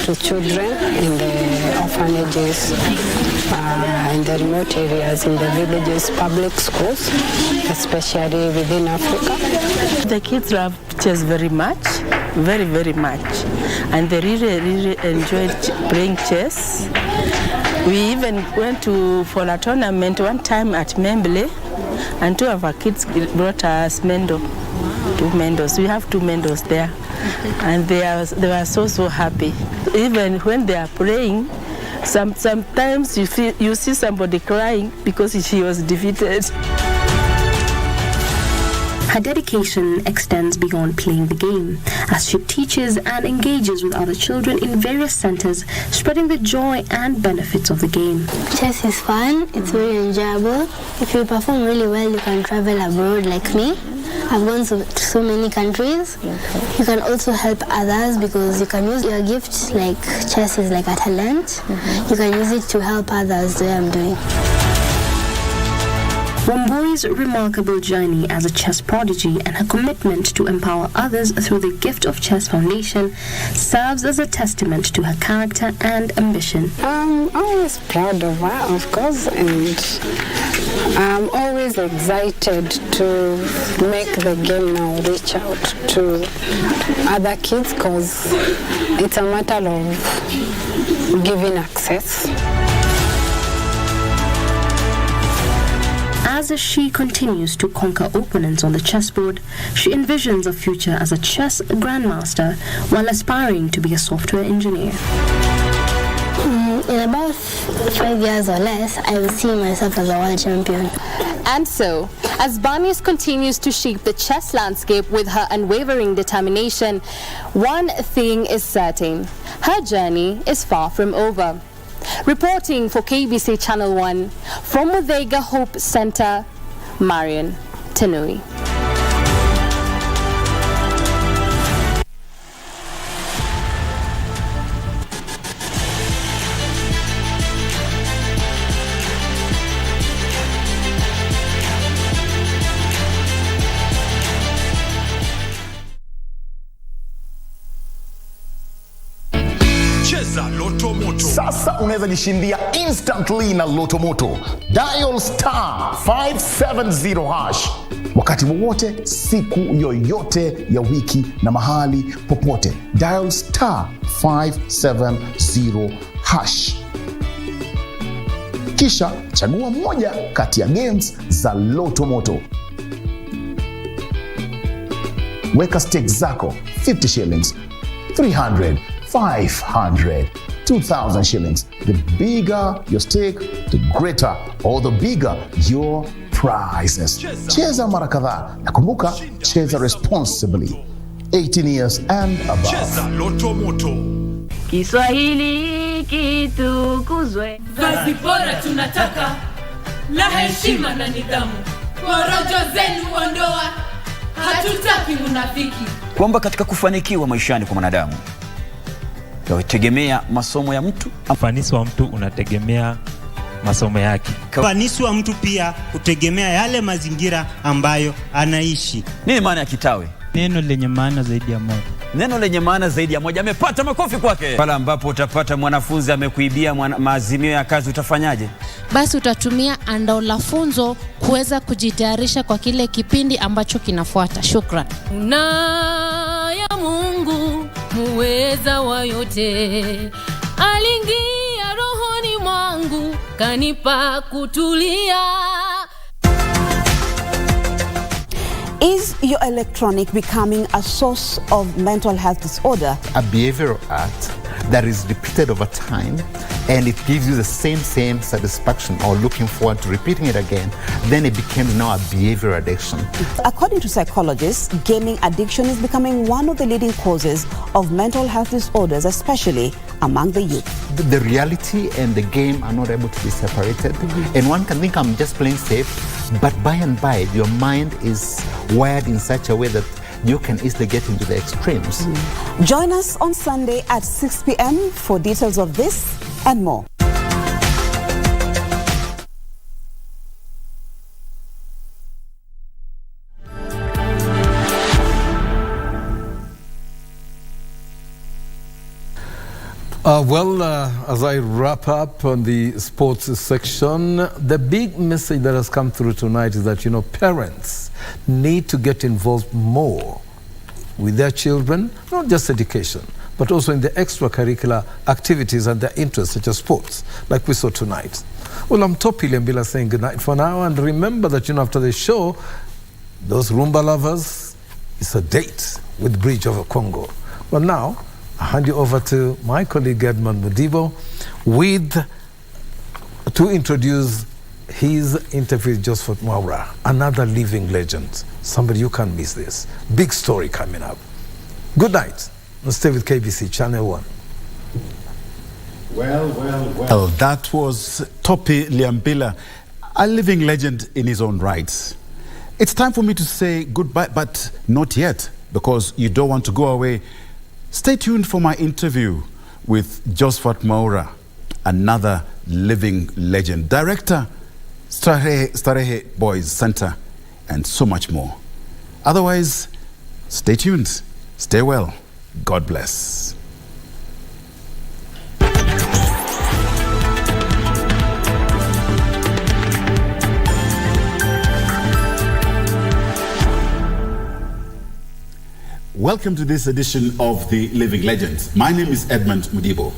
to children in the orphanages, in the remote areas, in the villages, public schools, especially within Africa. The kids love chess very much, very, very much. And they really, really enjoyed playing chess. We even went for a tournament one time at Memble, and 2 of our kids brought us Mendo, 2 Mendos. We have 2 Mendos there. And they were so happy. Even when they are playing, sometimes you see somebody crying because she was defeated. Her dedication extends beyond playing the game, as she teaches and engages with other children in various centers, spreading the joy and benefits of the game. Chess is fun, it's very enjoyable. If you perform really well, you can travel abroad like me. I've gone to so many countries. You can also help others because you can use your gift, like chess is like a talent. You can use it to help others the way I'm doing. Wambui's remarkable journey as a chess prodigy and her commitment to empower others through the Gift of Chess Foundation serves as a testament to her character and ambition. I'm always proud of her, of course, and I'm always excited to make the game now reach out to other kids because it's a matter of giving access. As she continues to conquer opponents on the chessboard, she envisions a future as a chess grandmaster while aspiring to be a software engineer. In about 5 years or less, I will see myself as a world champion. And so, as Barnes continues to shape the chess landscape with her unwavering determination, one thing is certain: her journey is far from over. Reporting for KBC Channel 1, from Mudibo Hope Center, Marion Tanui. Sasa unaweza jishindia instantly na Loto Moto. Dial star 570 hash wakati wowote, siku yoyote ya wiki na mahali popote. Dial star 570 hash. Kisha chagua moja kati ya games za Loto Moto. Weka stakes zako 50 shillings, 300, 500, 2,000 shillings. The bigger your stake, the greater or the bigger your prizes. Cheza mara kadhaa na kumbuka, cheza responsibly. 18 years and above. Cheza Loto Moto. Kiswahili kitukuzwe. Vazi bora tunataka la heshima na nidhamu. Porojo zenu ondoa, hatutaki unafiki. Kwamba katika kufanikiwa maishani kwa mwanadamu yategemea masomo ya mtu. Ufanisi wa mtu unategemea masomo yake. Ufanisi wa mtu pia kutegemea yale mazingira ambayo anaishi. Nini maana ya kitawe? Neno lenye maana zaidi ya moja. Neno lenye maana zaidi ya moja. Amepata makofi kwake. Pale ambapo utapata mwanafunzi amekuibia maazimio ya kazi, utafanyaje? Basi utatumia andao la funzo kuweza kujitayarisha kwa kile kipindi ambacho kinafuata. Shukran. Na ya Mungu muweza wa yote, aliingia rohoni mwangu, kanipa kutulia. Is your electronic becoming a source of mental health disorder? A behavioral act that is repeated over time and it gives you the same satisfaction or looking forward to repeating it again, then it becomes now a behavioral addiction. According to psychologists, gaming addiction is becoming one of the leading causes of mental health disorders, especially among the youth. The reality and the game are not able to be separated. And one can think I'm just playing safe, but by and by your mind is wired in such a way that you can easily get into the extremes. Join us on Sunday at 6 p.m. for details of this and more. As I wrap up on the sports section, the big message that has come through tonight is that, parents need to get involved more with their children, not just education, but also in the extracurricular activities and their interests, such as sports, like we saw tonight. Well, I'm Topi Lembila saying good night for now, and remember that, after the show, those Rumba lovers, it's a date with Bridge over Congo. But now, I hand you over to my colleague Edmund Mudibo to introduce his interview with Joseph Maura, another living legend. Somebody you can't miss this. Big story coming up. Good night. And stay with KBC Channel 1. Well, that was Topi Liambila, a living legend in his own right. It's time for me to say goodbye, but not yet, because you don't want to go away. Stay tuned for my interview with Joseph Maura, another living legend, director, Starehe Boys Center, and so much more. Otherwise, stay tuned, stay well, God bless. Welcome to this edition of The Living Legends. My name is Edmund Mudibo.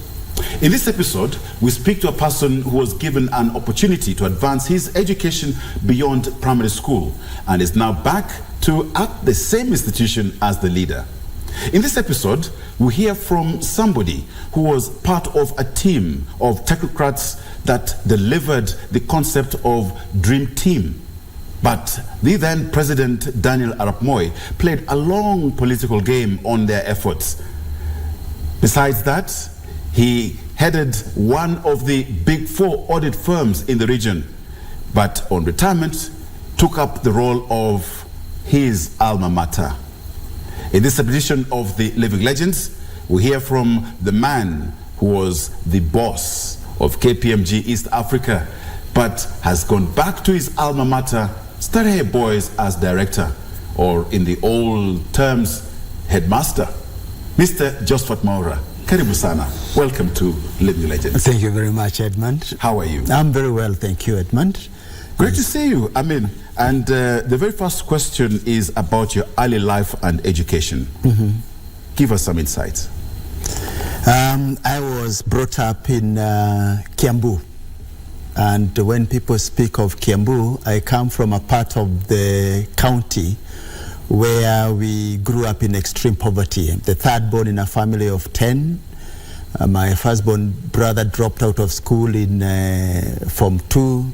In this episode, we speak to a person who was given an opportunity to advance his education beyond primary school and is now back to at the same institution as the leader. In this episode, we hear from somebody who was part of a team of technocrats that delivered the concept of Dream Team But the then President Daniel Arap Moi played a long political game on their efforts. Besides that, he headed one of the big 4 audit firms in the region, but on retirement, took up the role of his alma mater. In this edition of the Living Legends, we hear from the man who was the boss of KPMG East Africa, but has gone back to his alma mater, Starehe Boys, as director, or in the old terms, headmaster. Mr. Josephat Maura, karibu sana. Welcome to Living Legends. Thank you very much, Edmund. How are you? I'm very well, thank you, Edmund. Great to see you. I mean, and the very first question is about your early life and education. Give us some insights. I was brought up in Kiambu. And when people speak of Kiambu, I come from a part of the county where we grew up in extreme poverty. The third born in a family of 10. My firstborn brother dropped out of school in Form 2.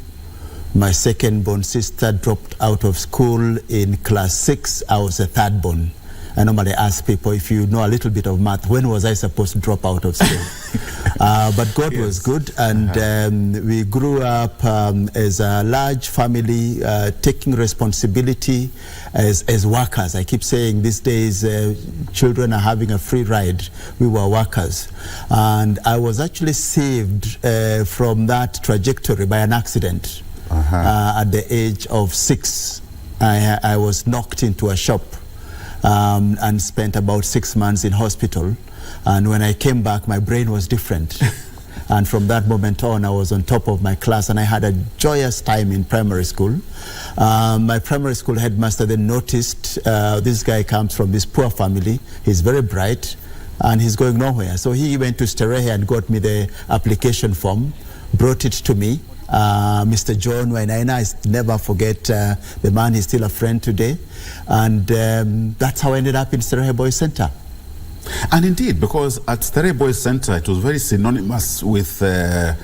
My second born sister dropped out of school in class 6. I was a third born. I normally ask people, if you know a little bit of math, when was I supposed to drop out of school? But God was good, and we grew up as a large family, taking responsibility as workers. I keep saying these days children are having a free ride. We were workers. And I was actually saved from that trajectory by an accident. At the age of 6. I was knocked into a shop and spent about 6 months in hospital. And when I came back, my brain was different. And from that moment on, I was on top of my class, and I had a joyous time in primary school. My primary school headmaster then noticed this guy comes from this poor family. He's very bright, and he's going nowhere. So he went to Starehe and got me the application form, brought it to me. Mr. John Wainaina, I never forget the man. He's still a friend today. And that's how I ended up in Starehe Boys Center. And indeed, because at Starehe Boys Center, it was very synonymous with the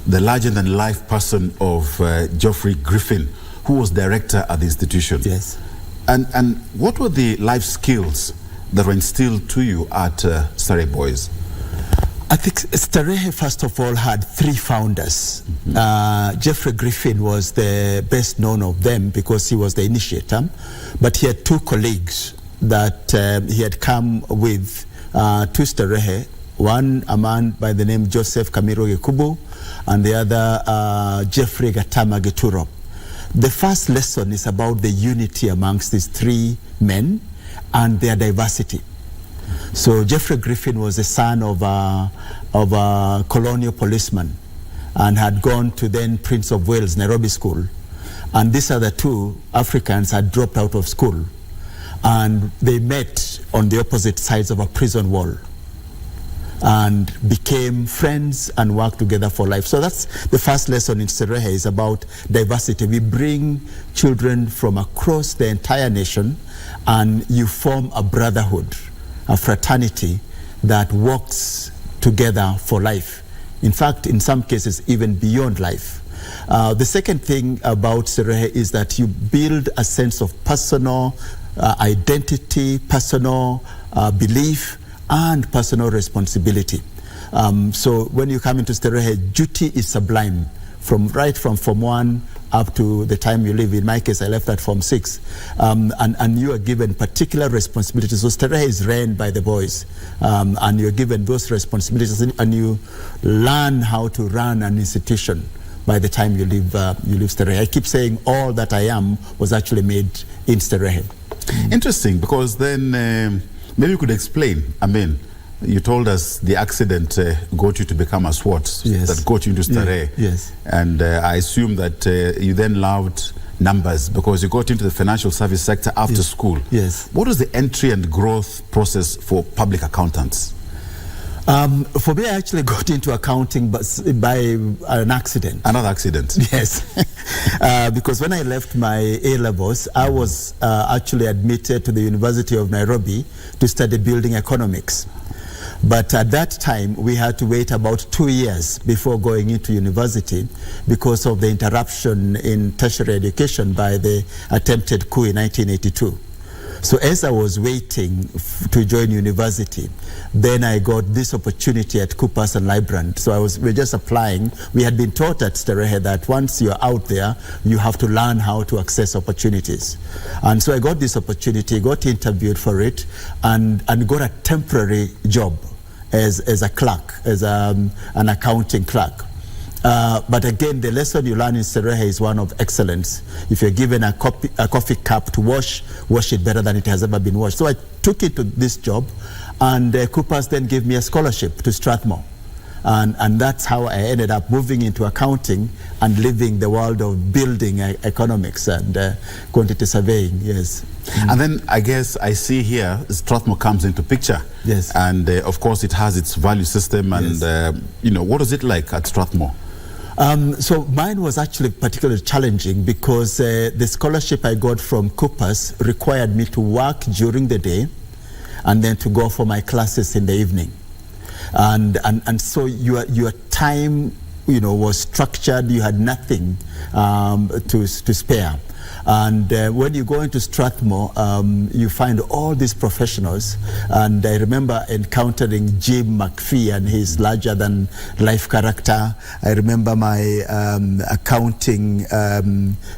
larger-than-life person of Geoffrey Griffin, who was director at the institution. Yes. And what were the life skills that were instilled to you at Starehe Boys? I think Starehe, first of all, had 3 founders. Geoffrey Griffin was the best known of them because he was the initiator, but he had 2 colleagues that he had come with to Starehe. One, a man by the name Joseph Kamiro Gekubu, and the other Jeffrey Gatama Geturo. The first lesson is about the unity amongst these 3 men and their diversity. So Geoffrey Griffin was the son of a colonial policeman and had gone to then Prince of Wales Nairobi School. And these other 2 Africans had dropped out of school. And they met on the opposite sides of a prison wall and became friends and worked together for life. So that's the first lesson in Starehe, is about diversity. We bring children from across the entire nation, and you form a brotherhood, a fraternity that works together for life. In fact, in some cases, even beyond life. The second thing about Starehe is that you build a sense of personal identity, personal belief, and personal responsibility. So when you come into Starehe, duty is sublime, right from Form 1 up to the time you leave. In my case, I left at Form 6. And you are given particular responsibilities. So Starehe is ran by the boys, and you're given those responsibilities, and you learn how to run an institution by the time you leave Starehe. I keep saying all that I am was actually made in Starehe. Interesting, because then maybe you could explain. I mean, you told us the accident got you to become a SWAT, yes, that got you into Starehe. Yes. And I assume that you then loved numbers because you got into the financial service sector after yes, school. Yes. What was the entry and growth process for public accountants? For me, I actually got into accounting by an accident. Another accident? Yes. Because when I left my A-levels, I was actually admitted to the University of Nairobi to study building economics. But at that time, we had to wait about 2 years before going into university because of the interruption in tertiary education by the attempted coup in 1982. So as I was waiting to join university, then I got this opportunity at Coopers and Librand. So we were just applying. We had been taught at Starehe that once you're out there, you have to learn how to access opportunities. And so I got this opportunity, got interviewed for it, and got a temporary job as a clerk, as an accounting clerk. But again, the lesson you learn in Starehe is one of excellence. If you're given a coffee cup to wash it better than it has ever been washed. So I took it to this job, and Coopers then gave me a scholarship to Strathmore. And that's how I ended up moving into accounting and living the world of building economics and quantity surveying, yes. And then I guess I see here Strathmore comes into picture. Yes. And of course it has its value system and, Yes. What is it like at Strathmore? So mine was actually particularly challenging because the scholarship I got from Coopers required me to work during the day and then to go for my classes in the evening. And so your time, was structured. You had nothing to spare. And when you go into Strathmore, you find all these professionals. And I remember encountering Jim McPhee and his larger-than-life character. I remember my accounting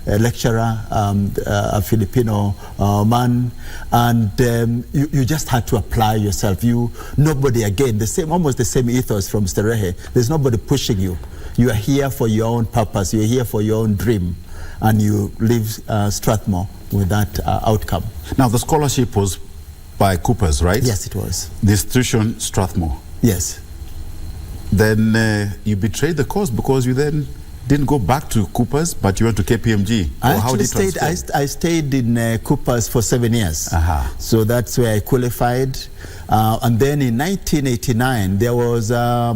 lecturer, a Filipino man. And you just had to apply yourself. Nobody, again, almost the same ethos from Starehe. There's nobody pushing you. You are here for your own purpose. You're here for your own dream. And you leave Strathmore with that outcome. Now, the scholarship was by Coopers, right? Yes, it was. The institution, Strathmore. Yes. Then you betrayed the cause because you then didn't go back to Coopers, but you went to KPMG. I stayed in Coopers for 7 years. So that's where I qualified. And then in 1989, there was a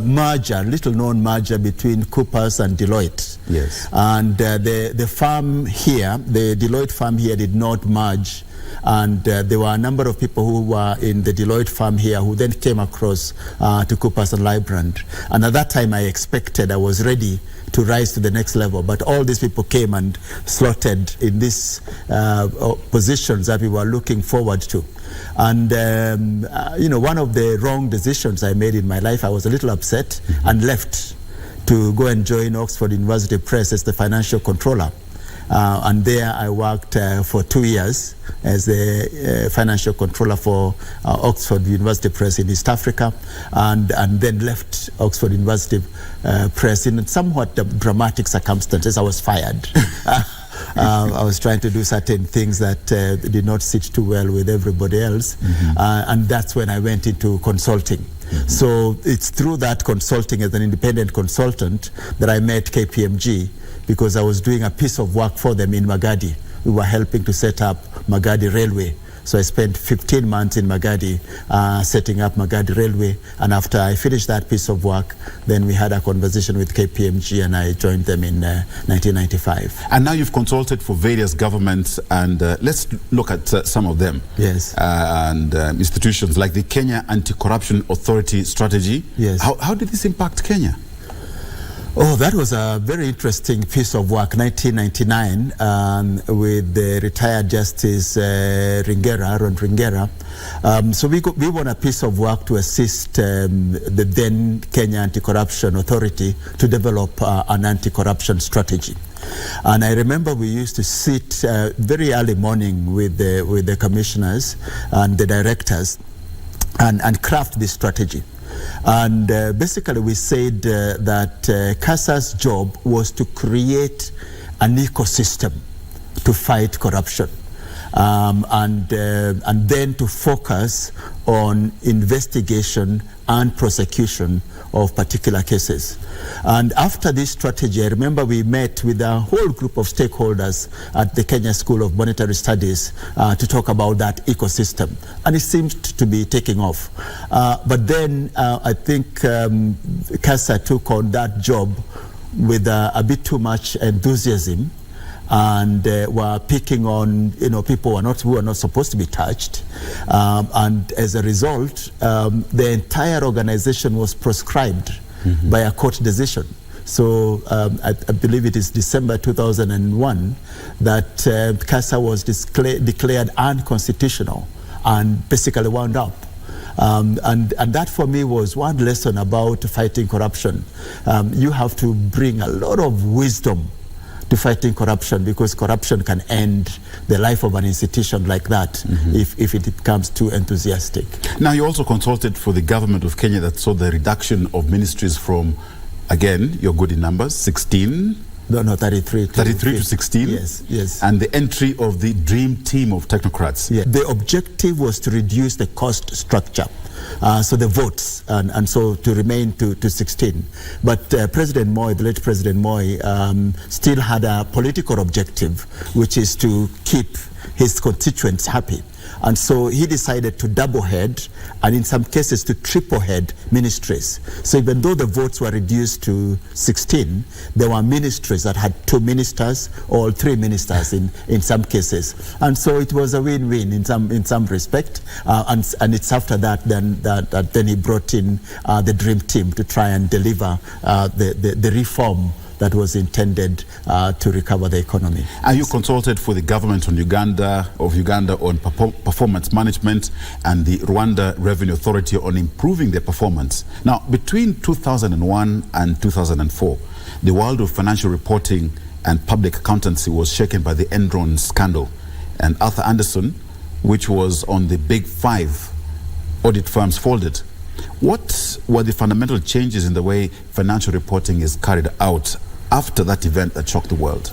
merger, little-known merger between Coopers and Deloitte. Yes. And the firm here, the Deloitte firm here, did not merge. And there were a number of people who were in the Deloitte firm here who then came across to Coopers and Librand. And at that time, I was ready to rise to the next level. But all these people came and slotted in these positions that we were looking forward to. And, one of the wrong decisions I made in my life, I was a little upset and left to go and join Oxford University Press as the financial controller. And there I worked for 2 years as the financial controller for Oxford University Press in East Africa, and then left Oxford University Press in somewhat dramatic circumstances. I was fired. I was trying to do certain things that did not sit too well with everybody else, and that's when I went into consulting. So it's through that consulting as an independent consultant that I met KPMG, because I was doing a piece of work for them in Magadi. We were helping to set up Magadi Railway. So I spent 15 months in Magadi setting up Magadi Railway. And after I finished that piece of work, then we had a conversation with KPMG and I joined them in 1995. And now you've consulted for various governments, and let's look at some of them. Yes. And institutions like the Kenya Anti-Corruption Authority strategy. Yes. How did this impact Kenya? Oh, that was a very interesting piece of work, 1999, with the retired Justice Aaron Ringera. So we won a piece of work to assist the then Kenya Anti-Corruption Authority to develop an anti-corruption strategy. And I remember we used to sit very early morning with the commissioners and the directors and craft this strategy. And basically we said that CASA's job was to create an ecosystem to fight corruption, and then to focus on investigation and prosecution of particular cases. And after this strategy, I remember we met with a whole group of stakeholders at the Kenya School of Monetary Studies to talk about that ecosystem. And it seemed to be taking off. But then I think CASA took on that job with a bit too much enthusiasm. and were picking on people who are not supposed to be touched, and as a result, the entire organization was proscribed by a court decision. So I believe it is December 2001 that CASA was declared unconstitutional and basically wound up. And that for me was one lesson about fighting corruption. You have to bring a lot of wisdom to fighting corruption, because corruption can end the life of an institution like that if it becomes too enthusiastic. Now, you also consulted for the government of Kenya that saw the reduction of ministries from, again, you're good in numbers, 16? No, 33 to 16? Yes. And the entry of the dream team of technocrats. Yeah. The objective was to reduce the cost structure, so the votes, and so to remain to 16. But President Moi, the late President Moi, still had a political objective, which is to keep his constituents happy. And so he decided to double head, and in some cases to triple head ministries. So even though the votes were reduced to 16, there were ministries that had 2 ministers or 3 ministers in some cases. And so it was a win-win in some respect. And it's after that then he brought in the dream team to try and deliver the reform that was intended to recover the economy. Are you consulted for the government on Uganda on performance management, and the Rwanda Revenue Authority on improving their performance? Now, between 2001 and 2004, the world of financial reporting and public accountancy was shaken by the Enron scandal, and Arthur Anderson, which was on the big 5 audit firms, folded. What were the fundamental changes in the way financial reporting is carried out after that event that shocked the world?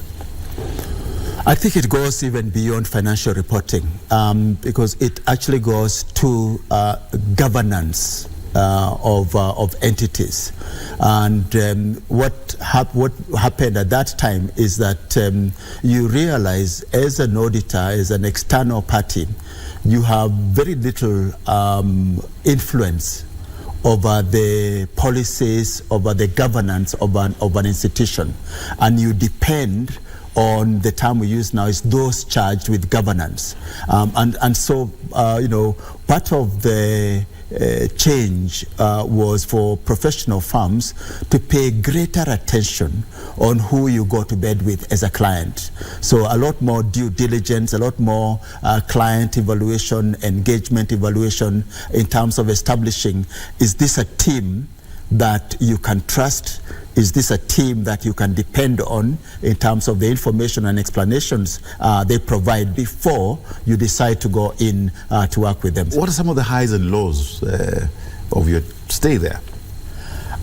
I think it goes even beyond financial reporting, because it actually goes to governance of entities. And what happened at that time is that you realize, as an auditor, as an external party, you have very little influence over the policies, over the governance of an institution. And you depend on, the term we use now is those charged with governance. And so, part of the change was for professional firms to pay greater attention on who you go to bed with as a client. So a lot more due diligence, a lot more client evaluation, engagement evaluation in terms of establishing, is this a team that you can trust? Is this a team that you can depend on in terms of the information and explanations they provide before you decide to go in to work with them? What are some of the highs and lows of your stay there?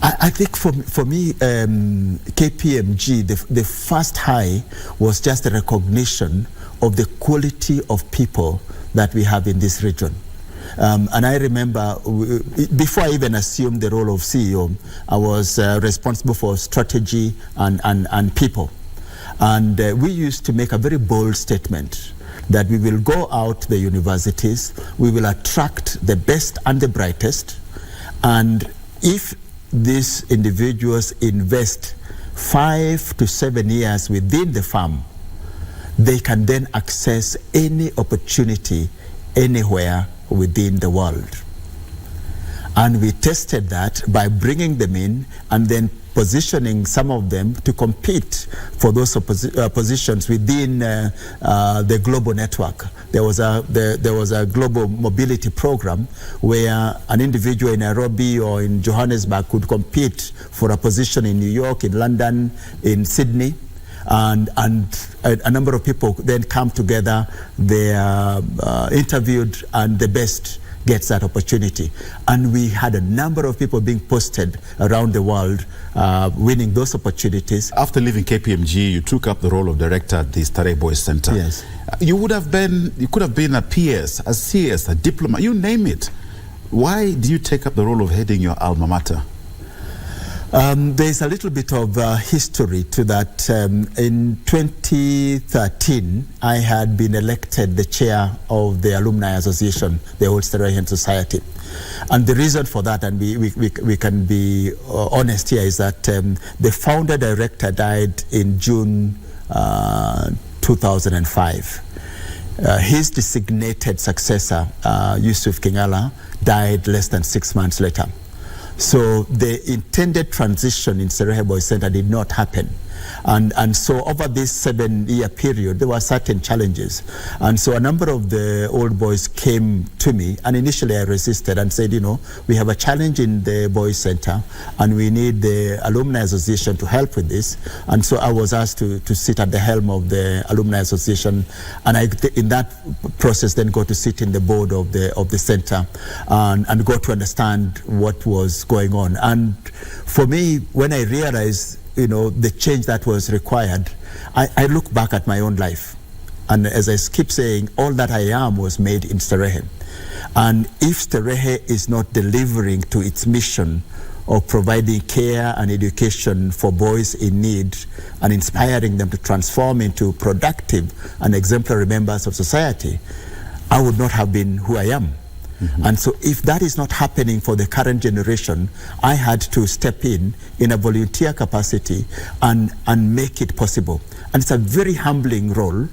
I think for me, KPMG, the first high was just the recognition of the quality of people that we have in this region. And I remember, before I even assumed the role of CEO, I was responsible for strategy and people. And we used to make a very bold statement that we will go out to the universities, we will attract the best and the brightest, and if these individuals invest 5 to 7 years within the firm, they can then access any opportunity anywhere within the world. And we tested that by bringing them in and then positioning some of them to compete for those positions within the global network. There was a global mobility program where an individual in Nairobi or in Johannesburg could compete for a position in New York, in London, in Sydney. And a number of people then come together, they are interviewed, and the best gets that opportunity. And we had a number of people being posted around the world winning those opportunities. After leaving KPMG, you took up the role of director at the Starehe Boys Center. Yes. You could have been a PS, a CS, a diplomat, you name it. Why do you take up the role of heading your alma mater? There's a little bit of history to that. In 2013, I had been elected the chair of the Alumni Association, the Old Starehe Society. And the reason for that, and we can be honest here, is that the founder director died in June 2005. His designated successor, Yusuf Kingala, died less than 6 months later. So the intended transition in Serehe Boys Center did not happen. And so over this 7-year period, there were certain challenges. And so a number of the old boys came to me, and initially I resisted and said, we have a challenge in the Boys Center, and we need the Alumni Association to help with this. And so I was asked to sit at the helm of the Alumni Association, and in that process then got to sit in the board of the center and got to understand what was going on. And for me, when I realized the change that was required, I look back at my own life. And as I keep saying, all that I am was made in Sterehe. And if Sterehe is not delivering to its mission of providing care and education for boys in need and inspiring them to transform into productive and exemplary members of society, I would not have been who I am. And so if that is not happening for the current generation, I had to step in a volunteer capacity and make it possible. And it's a very humbling role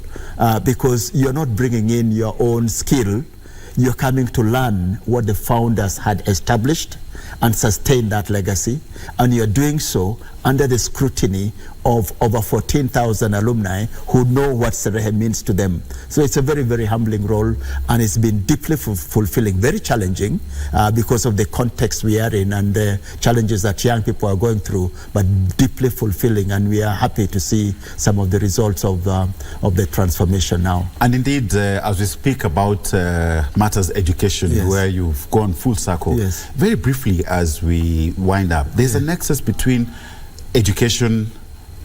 because you're not bringing in your own skill, you're coming to learn what the founders had established and sustain that legacy, and you're doing so under the scrutiny of over 14,000 alumni who know what Serehe means to them. So it's a very, very humbling role, and it's been deeply fulfilling, very challenging because of the context we are in and the challenges that young people are going through, but deeply fulfilling, and we are happy to see some of the results of the transformation now. And indeed, as we speak about matters education, yes, where you've gone full circle, yes, very briefly as we wind up, there's a nexus between education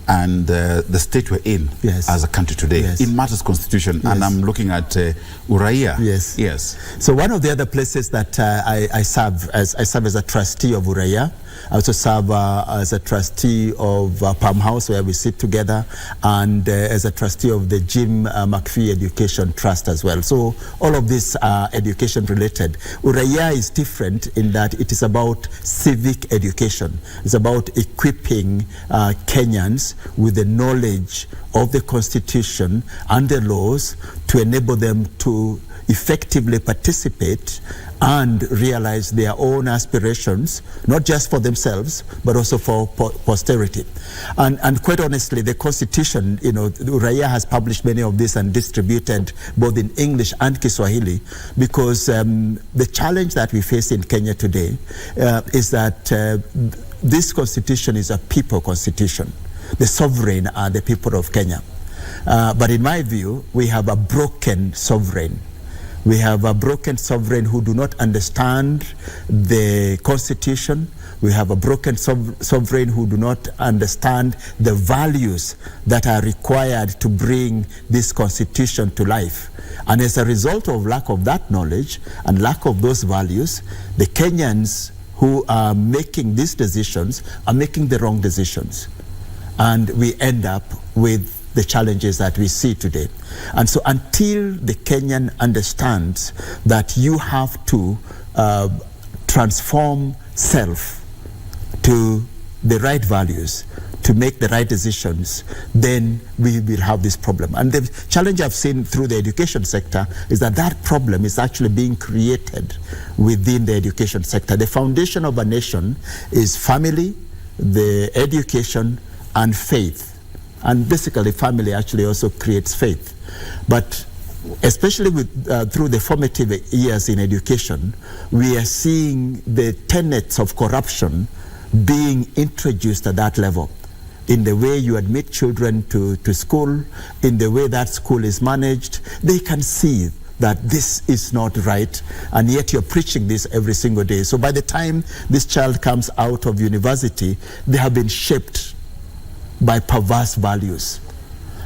and the state we're in, yes, as a country today, yes, in matters constitution, yes, and I'm looking at Uraia. Yes, yes. So one of the other places that I serve as a trustee of Uraia. I also serve as a trustee of Palm House, where we sit together, and as a trustee of the Jim McPhee Education Trust as well. So all of this are education related. Uraia is different in that it is about civic education. It's about equipping Kenyans with the knowledge of the Constitution and the laws to enable them to effectively participate and realize their own aspirations, not just for themselves, but also for posterity. And quite honestly, the Constitution, Uraia has published many of these and distributed both in English and Kiswahili, because the challenge that we face in Kenya today is that this Constitution is a people constitution. The sovereign are the people of Kenya. But in my view, we have a broken sovereign. We have a broken sovereign who do not understand the Constitution. We have a broken sovereign who do not understand the values that are required to bring this Constitution to life. And as a result of lack of that knowledge and lack of those values, the Kenyans who are making these decisions are making the wrong decisions. And we end up with the challenges that we see today. And so until the Kenyan understands that you have to transform self to the right values, to make the right decisions, then we will have this problem. And the challenge I've seen through the education sector is that that problem is actually being created within the education sector. The foundation of a nation is family, the education, and faith. And basically, family actually also creates faith. But especially through the formative years in education, we are seeing the tenets of corruption being introduced at that level. In the way you admit children to school, in the way that school is managed, they can see that this is not right, and yet you're preaching this every single day. So by the time this child comes out of university, they have been shaped by perverse values,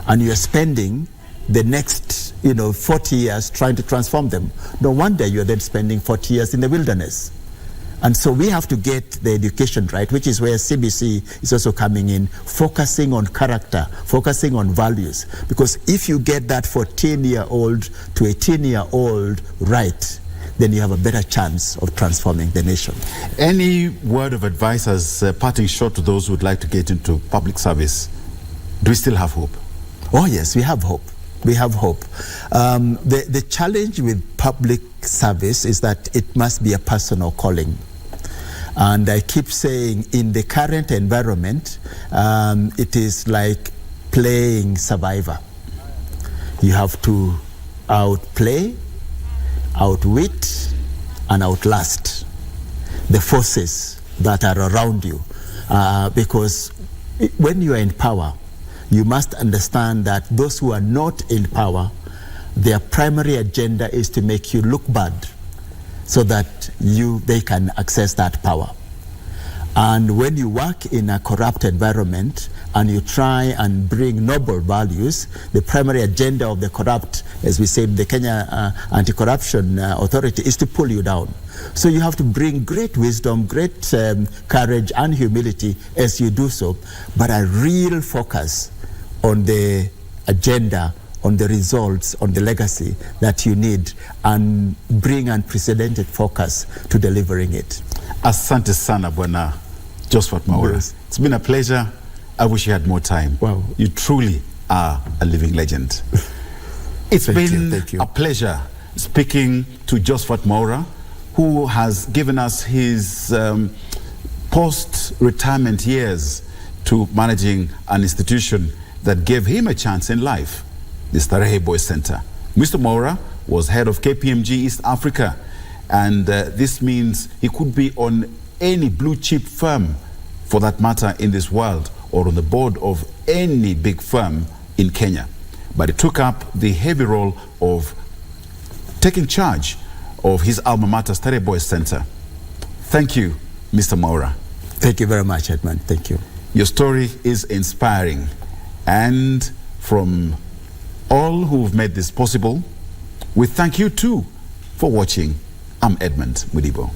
and you're spending the next 40 years trying to transform them. No wonder you're then spending 40 years in the wilderness. And so we have to get the education right, which is where CBC is also coming in, focusing on character, focusing on values. Because if you get that 14-year-old to 18-year-old right, then you have a better chance of transforming the nation. Any word of advice as parting shot to those who would like to get into public service? Do we still have hope? Oh yes, we have hope. We have hope. The challenge with public service is that it must be a personal calling. And I keep saying in the current environment, it is like playing survivor. You have to outplay, outwit, and outlast the forces that are around you. Because when you are in power, you must understand that those who are not in power, their primary agenda is to make you look bad so that they can access that power. And when you work in a corrupt environment and you try and bring noble values, the primary agenda of the corrupt, as we say, the Kenya Anti-Corruption Authority, is to pull you down. So you have to bring great wisdom, great courage and humility as you do so, but a real focus on the agenda, on the results, on the legacy that you need, and bring unprecedented focus to delivering it. Asante sana Bwana Josephat Mwaura. Yes. It's been a pleasure. I wish you had more time. Wow. You truly are a living legend. It's been a pleasure speaking to Josephat Mwaura, who has given us his post-retirement years to managing an institution that gave him a chance in life, the Starehe Boys Center. Mr. Mwaura was head of KPMG East Africa, and this means he could be on any blue chip firm, for that matter, in this world, or on the board of any big firm in Kenya. But he took up the heavy role of taking charge of his alma mater, Starehe Boys Center. Thank you, Mr. Mwaura. Thank you very much, Edmund. Thank you. Your story is inspiring. And from all who've made this possible, we thank you too for watching. I'm Edmund Mudibo.